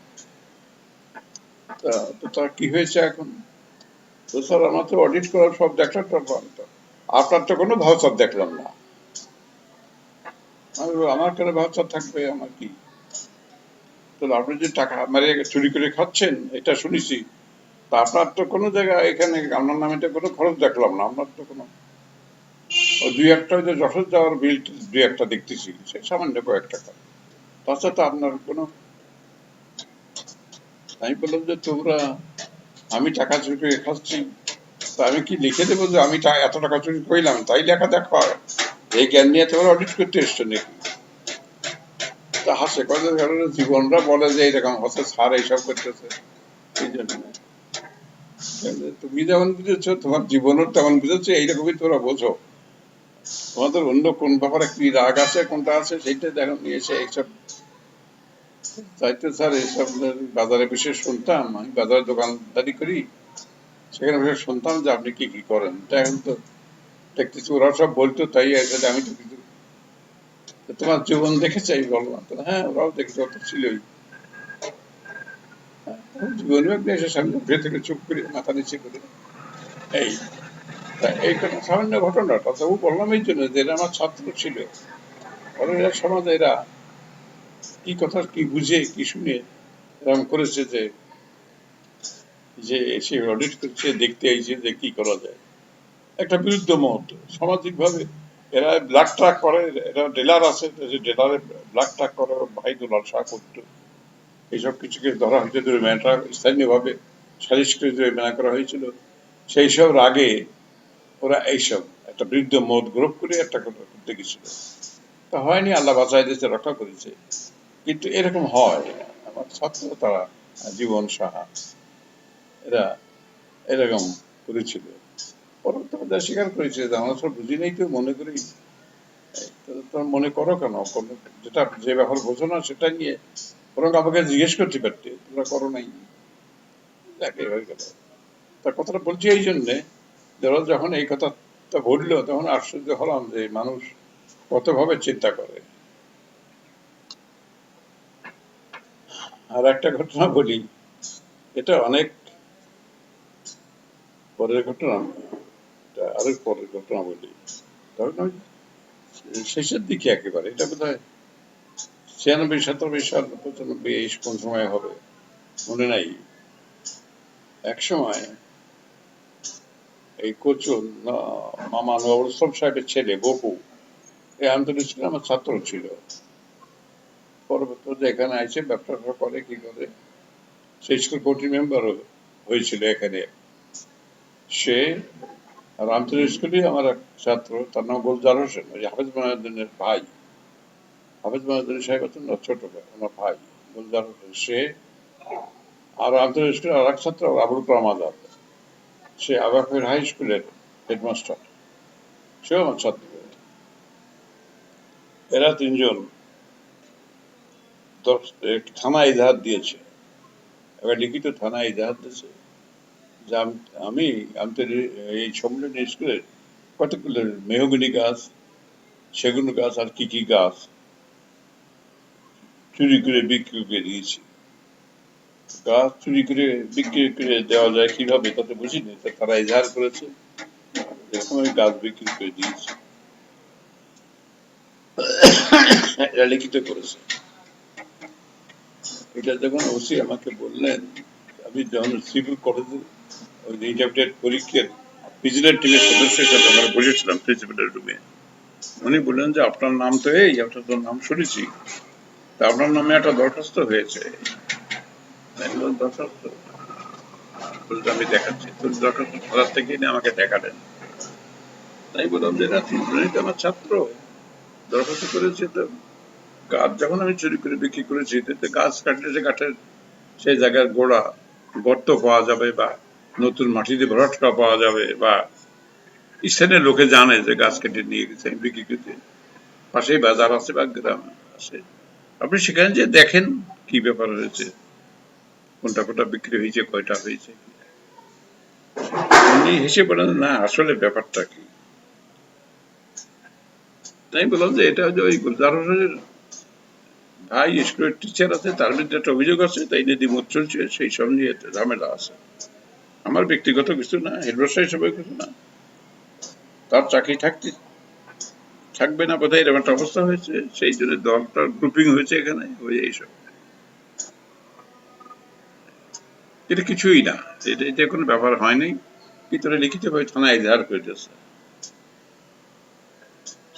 তো তা কি হয়েছে এখন? তো স্যার আমার তো অডিট করার সব দেখলাম, আপনার তো কোনো ভাউচার দেখলাম না। আমার কেন ভাউচার থাকবে, আমার কি? তাহলে আপনি যে টাকা মানে চুরি করে খাচ্ছেন এটা শুনেছি, তা আপনার তো কোনো জায়গায় এখানে আপনার নামে তো কোনো খরচ দেখলাম না। আপনার তো কোনো, ওই দুই একটা ওই যে যশোর যাওয়ার বিল দুই একটা দেখতেছি, সে সামান্য কয়েক টাকা, তাছাড়া তো আপনার কোনো। আমি বললাম যে তোমরা, আমি টাকা চুরি করে খাচ্ছি, তা আমি কি লিখে দেবো যে আমি এত টাকা চুরি করলাম, তাই লেখা দেখো? এই জ্ঞান নিয়ে তোমরা অডিট করতে এসছো নাকি? তা হাসে, কয়েকজন জীবনরা বলে যে এইরকম হচ্ছে, স্যার এইসব করতেছে। এই জন্য তুমি যেমন বুঝেছো, তোমার জীবনও তেমন বুঝেছো, এইরকমই তোমরা বোঝো। তোমাদের অন্য কোন ব্যাপারে কি রাগ আছে, কোনটা আছে, সেইটা দেখো নিয়ে এসে এইসব। তাইতে স্যার এইসব বাজারে বসে শুনতাম, আমি বাজারে দোকানদারি করি, সেখানে বসে শুনতাম যে আপনি কি কি করেন। এখন তো দেখতেছি ওরা সব বলতো, তাই আমি তো কিছু। তোমার জীবন দেখেছে আমি বললাম, হ্যাঁ ওরাও দেখেছে, ওরা তো ছিলই। জীবন এসে সামনে ঘুরে থেকে চুপ করে মাথা নিচে করে এই। এই সামান্য ঘটনাটা তবু বললাম এই জন্য যে এরা আমার ছাত্র ছিল। পরে এরা সমাজে এরা কি কথা কি বুঝে কি শুনে এরকম করেছে যে যে সে অডিট করছে, দেখতে আইছে যে কি করা যায়। একটা বিরুদ্ধ মত সামাজিক ভাবে এরা ব্লাড ট্রাক করে, এরা ডিলার আছে, ডিলারে ব্লাড ট্রাক করে, ভাই দুলাল শাহ করতো। এইসব কিছুকে ধরা হয়েছে, জরিমানাটা স্থানীয় ভাবে সালিশ করে জরিমানা করা হয়েছিল। সেই সব আগে ওরা এইসব একটা বিরুদ্ধ মত গ্রুপ করে একটা করতে গেছিল, তা হয়নি, আল্লাহ বাঁচাই দিয়েছে, রক্ষা করেছে। কিন্তু এরকম হয়, আমার ছাত্র তারা জীবন সাহা এরা এরকম করেছিল। পরবর্তীতে স্বীকার করেছে যে আমরা সব বুঝি নাই, তো মনে করি তোমরা মনে করো কেন, যেটা যে ব্যাপার বোঝো না সেটা নিয়ে বরং আমাকে জিজ্ঞেস করতে পারতে, তোমরা করো নাই। যাকে হয়ে গেল। তার কথাটা বলছি এই জন্যে, যারা যখন এই কথাটা বললো তখন আশ্চর্য হলাম যে মানুষ কতভাবে চিন্তা করে। আর একটা ঘটনা বলি, এটা অনেক পরের ঘটনা, আরো পরের ঘটনা বলি। ধরেন আমি শেষের দিকে একেবারে, এটা বোধ হয় 96, 97 সাল, 95 কোন সময় হবে মনে নাই। এক সময় এই কচুন মামা নওয়াবুল ইসলাম সাহেবের ছেলে বপু এই আন্দোলন ছিল, আমার ছাত্র ছিল। পরবর্তীতে এখানে আইসে ব্যবসা করে কি করে, সেই স্কুল কমিটি মেম্বার হয়েছিল এখানে সে। আর রামচন্দ্র স্কুলে আমার এক ছাত্র, তার নাম গুলজার হোসেন, ওই হাফেজ মহিউদ্দিনের ভাই। হাফেজ মহিউদ্দিন সাহেব আছেন না, ছোট ভাই, আমার ভাই গুলজার হোসেন সে। আর রামচন্দ্র স্কুলের আর এক ছাত্র আবুল কালাম আজাদ, সে আবাফের হাই স্কুলের হেডমাস্টার, সেও আমার ছাত্র। এরা তিনজন থানা ইজাহার দিয়েছে, এবার লিখিত থানা ইজাহার দিয়েছে যে আমি এই সম্মিলনী স্কুলের কতগুলো মেহগনি গাছ, সেগুন গাছ আর কি কি গাছ চুরি করে বিক্রি করে দিয়েছি। গাছ চুরি করে বিক্রি করে দেওয়া যায় কিভাবে তা তো বুঝিনি, তারা ইজাহার করেছে এরকম আমি গাছ বিক্রি করে দিয়েছি, এরা লিখিত করেছে। এটা যখন ওসি আমাকে বললেন, আমি যখন সিভিল কলেজে ওই ইন্টারমিডিয়েট পরীক্ষার ভিজিলেন্ট টিমের সদস্য হিসেবে আমরা বসেছিলাম প্রিন্সিপালের রুমে, উনি বললেন যে আপনার নাম তো এই, আপনার তো নাম শুনেছি, তা আপনার নামে একটা দরখাস্ত হয়েছে। দরখাস্ত বলতে আমি দেখাচ্ছি, তো দরখাস্ত থানার থেকে আমাকে দেখালেন। তাই বললাম যে তিনজনই তো আমার ছাত্র, দরখাস্ত করেছে তো গাছ যখন আমি চুরি করে বিক্রি করেছি, গাছ কাটলে যে কাঠের সেই জায়গার গোড়া গর্ত পাওয়া যাবে, বা নতুন মাটিতে ভরাটকা পাওয়া যাবে, বা স্থানীয় লোকে জানে যে গাছ কেটে নিয়ে গেছে আমি বিক্রি করতে, পাশেই বাজার আছে বা গ্রাম আছে, আপনি সেখানে যে দেখেন কি ব্যাপার হয়েছে, কোনটা কোনটা বিক্রি হয়েছে, কয়টা হয়েছে। উনি হেসে বলেন না আসলে ব্যাপারটা কি। তাই বললাম যে এটা যে ওই গুলজার হোসেনের ভাই স্কুলের টিচার আছে, তার বিরুদ্ধে একটা অভিযোগ আছে, তাই নিয়ে দ্বিমত চলছে, সেই সব নিয়ে ঝামেলা আছে। আমার ব্যক্তিগত কিছু না, হেডমাস্টার হিসেবে কিছু না, তার চাকরি থাকবে না বোধহয়, এরকম একটা অবস্থা হয়েছে, সেই জন্য দলটার গ্রুপিং হয়েছে এখানে, ওই এইসব। এটা কিছুই না, এটা কোনো ব্যাপার হয়নি। ভিতরে লিখিত ভাবে থানায় এজাহার করে দিয়েছে,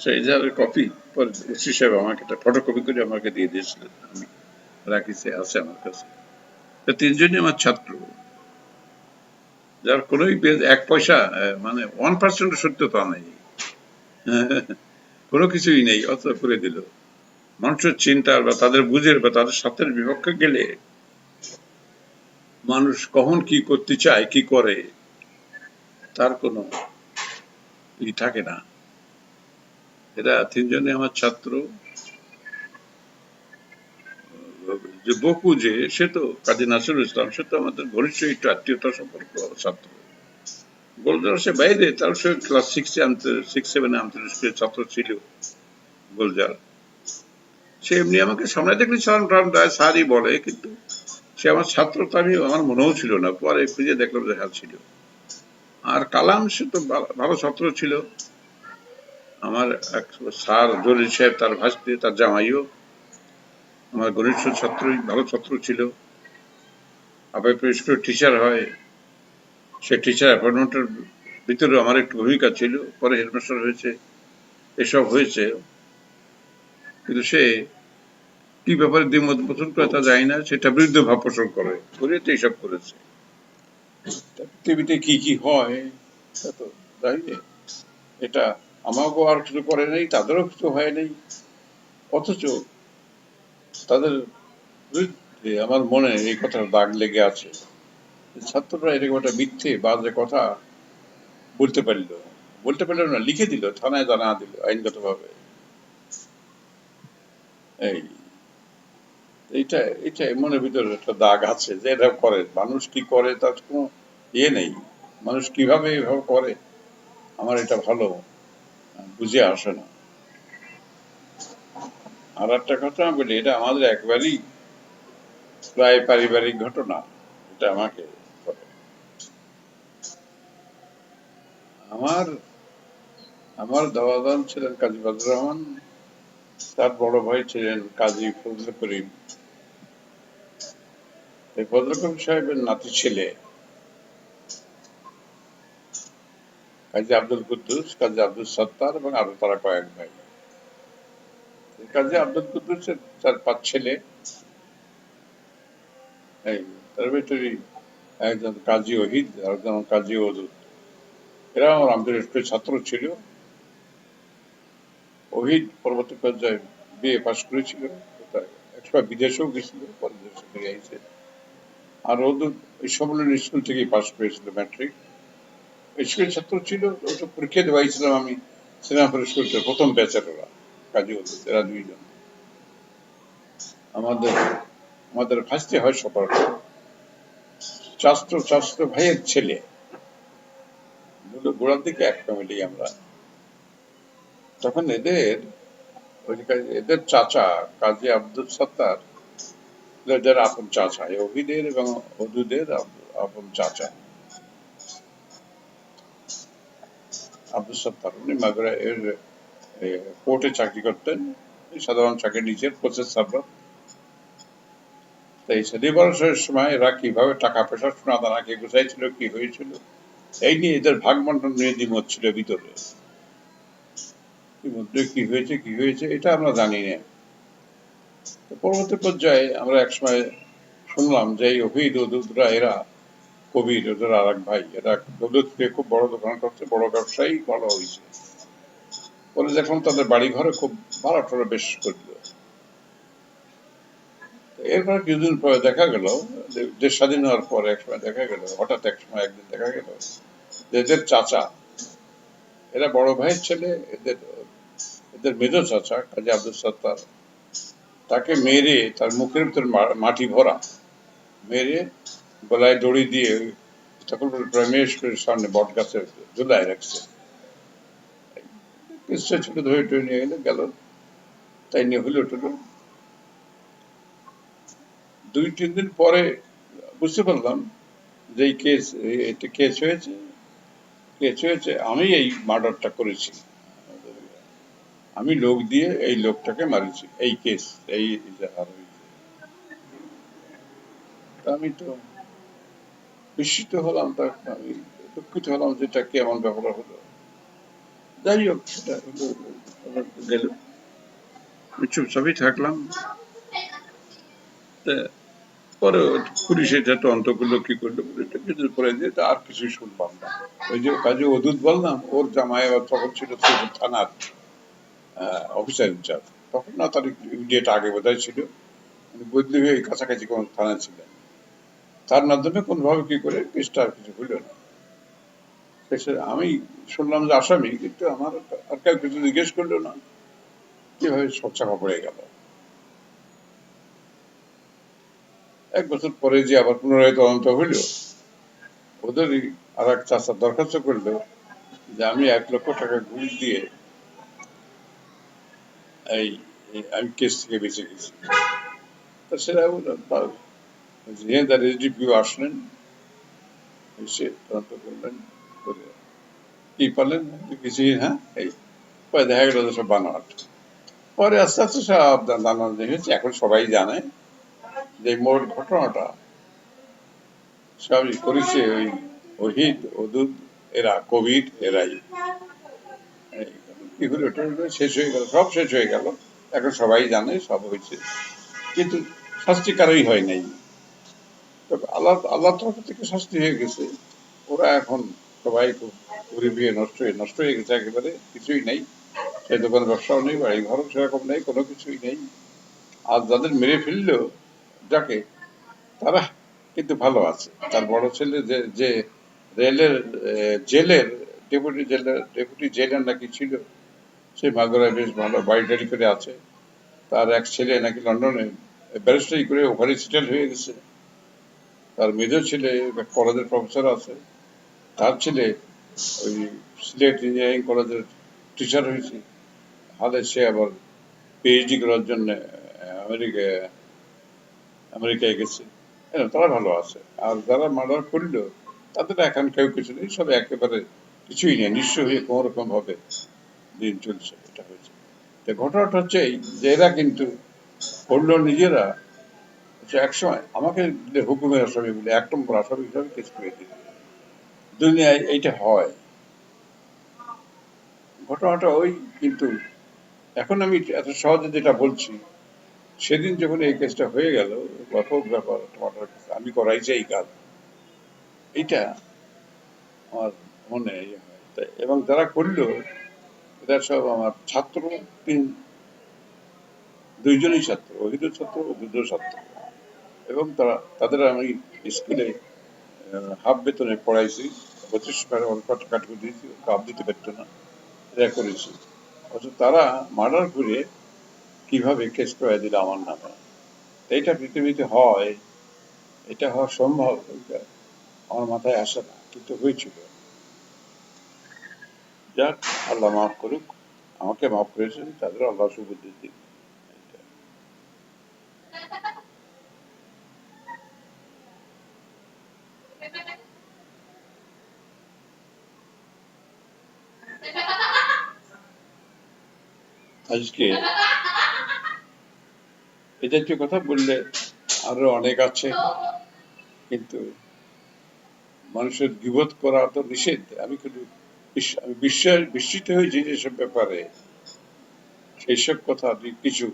সেই এজাহারের কপি পরে ওসি সাহেব আমাকে একটা ফটোকপি করে আমাকে দিয়ে দিয়েছিলেন, আমি রাখিছে, আছে আমার কাছে। তিনজনই আমার ছাত্র, যার কোন এক পয়সা মানে 1% সত্যতা নেই, কোনো কিছুই নেই, অত করে দিল। মানুষের চিন্তার বা তাদের বুঝের বা তাদের স্বার্থের বিপক্ষে গেলে মানুষ কখন কি করতে চায় কি করে তার কোনো ই থাকে না। এরা তিনজনে আমার ছাত্র। যে বকু যে সে তো কাজী নাসিরুল ইসলাম, সে তো আমাদের ঘনিষ্ঠ একটু আত্মীয়তা সম্পর্ক ছাত্র। গোলজার সে বাইরে, তার সে ক্লাস 6-7 আন্তর্জাতিক ছাত্র ছিল গোলজার। সে এমনি আমাকে সামনে দেখলে সালাম টালাম দেয়, স্যারই বলে, কিন্তু সে আমার ছাত্র তো আমি আমার মনেও ছিল না, পরে খুঁজে দেখলাম যে হ্যাঁ ছিল। আর কালাম সে তো ভালো ছাত্র ছিল। আমার এক স্যার জলিল সাহেব, তার ভাস্তি, তার জামাইও আমার ঘনিষ্ঠ ছাত্রই, ভালো ছাত্র ছিল। আবার স্কুলের টিচার হয়, সে টিচার অ্যাপয়েন্টমেন্টের ভিতরে আমার একটু ভূমিকা ছিল, পরে হেডমাস্টার হয়েছে, এসব হয়েছে। কিন্তু সে কি ব্যাপারে দ্বিমত পোষণ করে তা জানি না, সেটা বিরুদ্ধে ভাব পোষণ করে তো এইসব করেছে। পৃথিবীতে কি কি হয় তা তো জানি না। এটা আমাকেও আর কিছু করে নেই, তাদেরও কিছু হয় নেই, অথচ তাদের বিরুদ্ধে আমার মনে এই কথার দাগ লেগে আছে। ছাত্ররা এরকম একটা মিথ্যে বাজে কথা বলতে পারল না, লিখে দিল, থানায় জানা দিল আইনগত ভাবে। এই এইটা এটা মনের ভিতরে একটা দাগ আছে যে এটা করে, মানুষ কি করে তার কোনো ইয়ে নেই, মানুষ কিভাবে এভাবে করে আমার এটা ভালো বুঝে আসে না। আর একটা কথা আমি বলি, এটা আমাদের একবারই প্রায় পারিবারিক ঘটনা। এটা আমাকে করে। আমার আমার দাদা ছিলেন কাজী ফজলুর রহমান, তার বড় ভাই ছিলেন কাজী ফজল করিম। এই ফজল করিম সাহেবের নাতি ছেলে কাজী আব্দুল কুদ্দুস, কাজী আব্দুল সত্তার এবং আরো তারা কয়েক ভাই। কাজী আব্দুল কুদ্দুসের 4-5 ছেলে, এই তার ভিতরে একজন কাজী ওহিদ, একজন কাজী ওদুদ। এরা আমার আমাদের স্কুলের ছাত্র ছিল। ওহিদ পরবর্তী পর্যায়ে বিএ পাশ করেছিল, একসময় বিদেশেও গেছিল, পরে দেশে ফিরে আইছে। আর ওদুদ এই সম্মেলন স্কুল থেকেই পাশ করেছিল ম্যাট্রিক। স্কুলের ছাত্র ছিল, ওটা পরীক্ষা দেওয়াইছিলাম আমি শ্রীরামপুর স্কুলতে, প্রথম ব্যাচের ওরা, কাজী ওদুদ, এরা দুইজন। আমাদের আমাদের ভাসতে হয় সবার চাস্ত ভাইয়ের ছেলে, গোড়ার দিকে এক ফ্যামিলি আমরা। তখন এদের চাচা কাজী আব্দুল সত্তার, এদের আপন চাচা, ওহিদের এবং ওদুদের আপন চাচা আব্দুল সত্তার। উনি মাগুরা এর কোর্টে চাকরি করতেন, সাধারণ চাকরি, নিচের প্রসেস সার্ভার। তাই সেলিব্রেশনের সময় এরা কিভাবে টাকা পয়সা সোনা দানাকে গুছাইছিল, কি হয়েছিল, এই নিয়ে এদের ভাগ বন্টন নিয়ে দ্বিমত ছিল ভিতরে। কি হয়েছে এটা আমরা জানি না। পরবর্তী পর্যায়ে আমরা একসময় শুনলাম যে এই ওহিদ ওদুদরা, এরা কবির, ওদের আর এক ভাই, এরা দৌলতকে খুব বড় দোকান করছে, বড় ব্যবসায়ী, ভালো হয়েছে। পরে দেখলাম তাদের বাড়ি ঘরে খুব ভাড়া টাড়া বেশ করল। এরপর কিছুদিন পরে দেখা গেল, দেশ স্বাধীন হওয়ার পরে একসময় দেখা গেল, হঠাৎ একসময় একদিন দেখা গেল যে এদের চাচা, এরা বড় ভাইয়ের ছেলে, এদের এদের মেজ চাচা কাজী আব্দুল সত্তার, তাকে মেরে, তার মুখের ভিতর মাটি ভরা, মেরে গলায় দড়ি দিয়ে তখন প্রাইমারি স্কুলের সামনে বট গাছের ঝুলায় রাখছে। কেসটা ছিল, ধরে টরে নিয়ে গেল, তাই নিয়ে হইল টুলো। 2-3 দিন পরে বুঝতে পারলাম যে এই কেস হয়েছে, আমি এই মার্ডারটা করেছি, আমি লোক দিয়ে এই লোকটাকে মারিছি, এই কেস, এই ইজাহার হয়েছে। আমি তো বিস্মিত হলাম, আমি দুঃখিত হলাম যেটা কেমন ব্যাপার হলো। যাই হোক, সেটা গেল, চুপচাপই থাকলাম। পরে পুলিশ এটা তদন্ত করলো, কি করলো, কিছু করে দিয়ে আর কিছুই শুনলাম না। ওই যে কাজী ওদুদ বললাম, ওর জামাই তখন ছিল থানার অফিসার ইনচার্জ, তখন না, তার ইমিডিয়েট আগে বোধহয় ছিল, বদলি হয়ে কাছাকাছি কোন থানা ছিলেন। তার মাধ্যমে কোনভাবে কি করে কেসটা আর কিছু হইল না। আমি শুনলাম যে আসামি, কিন্তু আমার আর কেউ কিছু জিজ্ঞেস করলো না, কিভাবে সব চাপা পড়ে গেল। 1 বছর পরে যে আবার পুনরায় তদন্ত হইল, ওদেরই আর এক চাষা দরখাস্ত করলো যে আমি 1 লক্ষ টাকা ঘুষ দিয়ে আমি কেস থেকে বেঁচে গেছি। তা সেটা রেজিডিপিও আসলেন, এসে তদন্ত করলেন, করে কি পারলেন কিছুই, হ্যাঁ, এই পরে দেখা গেল যে সব বানোয়াট। পরে আস্তে আস্তে সব জানানো হয়েছে, এখন সবাই জানে যে মোট ঘটনাটা সবই করেছে ওই ওহিদ ওদুদ এরা, কবির এরাই। এই কি করে ওটা শেষ হয়ে গেল, সব শেষ হয়ে গেল, এখন সবাই জানে সব হয়েছে, কিন্তু শাস্তি কারোই হয় নাই। তবে আল্লাহ আল্লাহ তরফ থেকে শাস্তি হয়ে গেছে। ওরা এখন সবাই খুব ঘুরে ফিরে নষ্ট হয়ে গেছে, একেবারে কিছুই নেই। সেই দোকানে ব্যবসাও নেই, বাড়ি ঘরও সেরকম নেই, কোনো কিছুই নেই। আর যাদের মেরে ফেললো যাকে, তারা কিন্তু ভালো আছে। তার বড় ছেলে যে যে রেলের জেলের ডেপুটি জেলার নাকি ছিল, সে মাগুরায় বেশ ভালো বাড়ি টাড়ি করে আছে। তার এক ছেলে নাকি লন্ডনে ব্যারিস্টারি করে ওখানে সেটেল হয়ে গেছে। তার মেজর ছেলে কলেজের প্রফেসর আছে। তার ছেলে ওই সিলেট ইঞ্জিনিয়ারিং কলেজের টিচার হয়েছে। হালে সে আবার পিএইচডি করার জন্য আমেরিকায় আমেরিকায় গেছে। তারা ভালো আছে। আর যারা মার্ডার করলো তাদের এখন কেউ কিছু নেই, সব একেবারে কিছুই নেই, নিঃস্ব হয়ে কোন রকম ভাবে দিন চলছে। এটা হয়েছে, তো ঘটনাটা হচ্ছে এই যে এরা কিন্তু করলো নিজেরা। একসময় আমাকে হুকুমের আসামি বলে 1 নম্বর আসামি হিসাবে কেস করে দিল। দুনিয়ায় এইটা হয় ঘটনাটা ওই। কিন্তু এখন আমি এত সহজে যেটা বলছি, সেদিন যখন এই কেসটা হয়ে গেল, ব্যাপক ব্যাপার, আমি করাইছি এই কাজ, এইটা আমার মনে ইয়ে হয়। এবং যারা করলো এরা সব আমার ছাত্র, তিন দুইজনই ছাত্র, ওহিদও ছাত্র, ওদুদও ছাত্র। এবং তাদের আমি স্কুলে হাফ বেতনে পড়াইছি, 25 টাকা কাটকে দিয়েছি, কাপ দিতে পারতো না, এটা করেছি। অথচ তারা মার্ডার করে কিভাবে কেস করে দিল আমার নামে। এইটা পৃথিবীতে হয়, এটা হওয়া সম্ভব, এটা আমার মাথায় আসে না, কিন্তু হয়েছিল। যাক, আল্লাহ মাফ করুক, আমাকে মাফ করেছেন, তাদের আল্লাহ সুবুদ্ধি দিন। আজকে এ জাতীয় কথা বললে আরো অনেক আছে, কিন্তু মানুষের গীবত করা তো নিষেধ। আমি কিন্তু আমি বিস্মিত হয়েছি যেসব ব্যাপারে, সেই সব কথা আপনি কিছু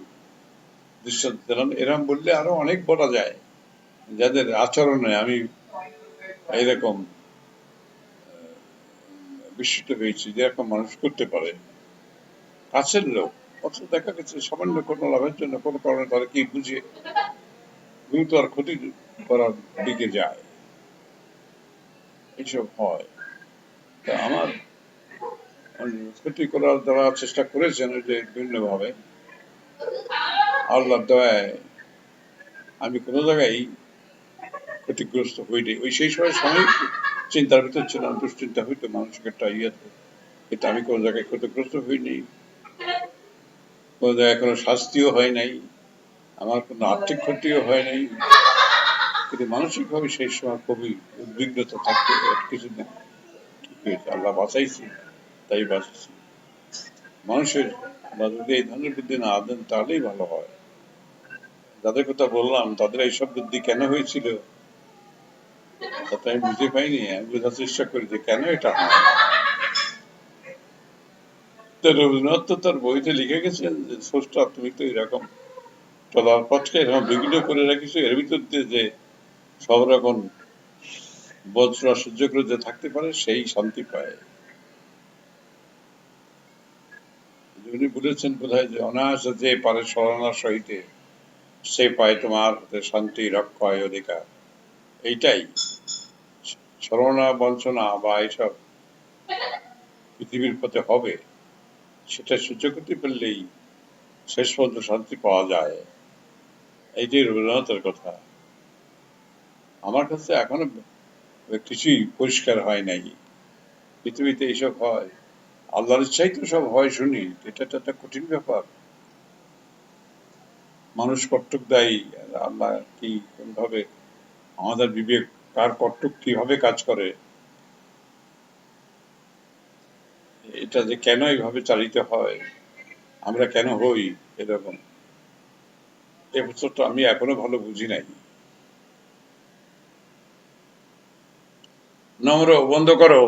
দৃষ্টান্ত দিলাম। এরকম বললে আরো অনেক বলা যায়, যাদের আচরণে আমি এইরকম বিস্মিত হয়েছি, যেরকম মানুষ করতে পারে, কাছের লোক, অথচ দেখা গেছে সামান্য কোনো লাভের জন্য কোনো কারণে তারা কি বুঝে গুরুতর ক্ষতি করার দিকে যায়। এইসব হয়। তা আমার ক্ষতি করার যারা চেষ্টা করেছেন ওই যে বিভিন্নভাবে, আল্লাহর দয়ায় আমি কোনো জায়গায় ক্ষতিগ্রস্ত হইনি। ওই সেই সময় চিন্তার ভিতর ছিলাম, দুশ্চিন্তা হইতো, মানসিক একটা ইয়েতে, কিন্তু আমি কোনো জায়গায় ক্ষতিগ্রস্ত হইনি, কোনো জায়গায় কোনো শাস্তিও হয় নাই, আমার কোনো আর্থিক ক্ষতিও হয় নাই। কিন্তু মানসিকভাবে সেই সময় খুবই উদ্বিগ্নতা থাকতো কিছুদিন। ঠিক হয়েছে, আল্লাহ বাঁচাইছি, তাই বাঁচছি। মানুষের বা যদি এই ধরনের বুদ্ধি না দেন তাহলেই ভালো হয়। যাদের কথা বললাম তাদের এইসব বুদ্ধি কেন হয়েছিল তা আমি বুঝতে পাইনি। আমি বোঝার চেষ্টা করি যে কেন এটা হয়। তো রবীন্দ্রনাথ তো তার বইতে লিখে গেছেন যে স্রষ্টা তুমি তো এরকম চলার পথকে এরকম বিঘ্ন করে রাখিস, এর ভিতর দিয়ে যে সব রকম বজ্র সহ্য করে যে থাকতে পারে সেই শান্তি পায়। উনি বলেছেন বোধহয় যে অনায়াসে যে পারে ছলনার সহিতে সে পায় তোমার শান্তি রক্ষায় অধিকার। এইটাই ছলনা বঞ্চনা বা এইসব পৃথিবীর পথে হবে, সেটা সহ্য করতে পারলেই শেষ পর্যন্ত শান্তি পাওয়া যায়। এইটাই রবীন্দ্রনাথের কথা। আমার কাছে এখনো কিছুই পরিষ্কার হয় নাই। পৃথিবীতে এইসব হয়, আল্লাহর ইচ্ছাই তো সব হয় শুনি, এটা তো একটা কঠিন ব্যাপার। মানুষ কর্তক দায়ী, আল্লাহ কি কোনভাবে, আমাদের বিবেক কার কর্তক কিভাবে কাজ করে, এটা যে কেন এইভাবে চালিত হয়, আমরা কেন হই এরকম, এই বছরটা আমি এখনো ভালো বুঝি নাই। নম্র বন্ধ করো।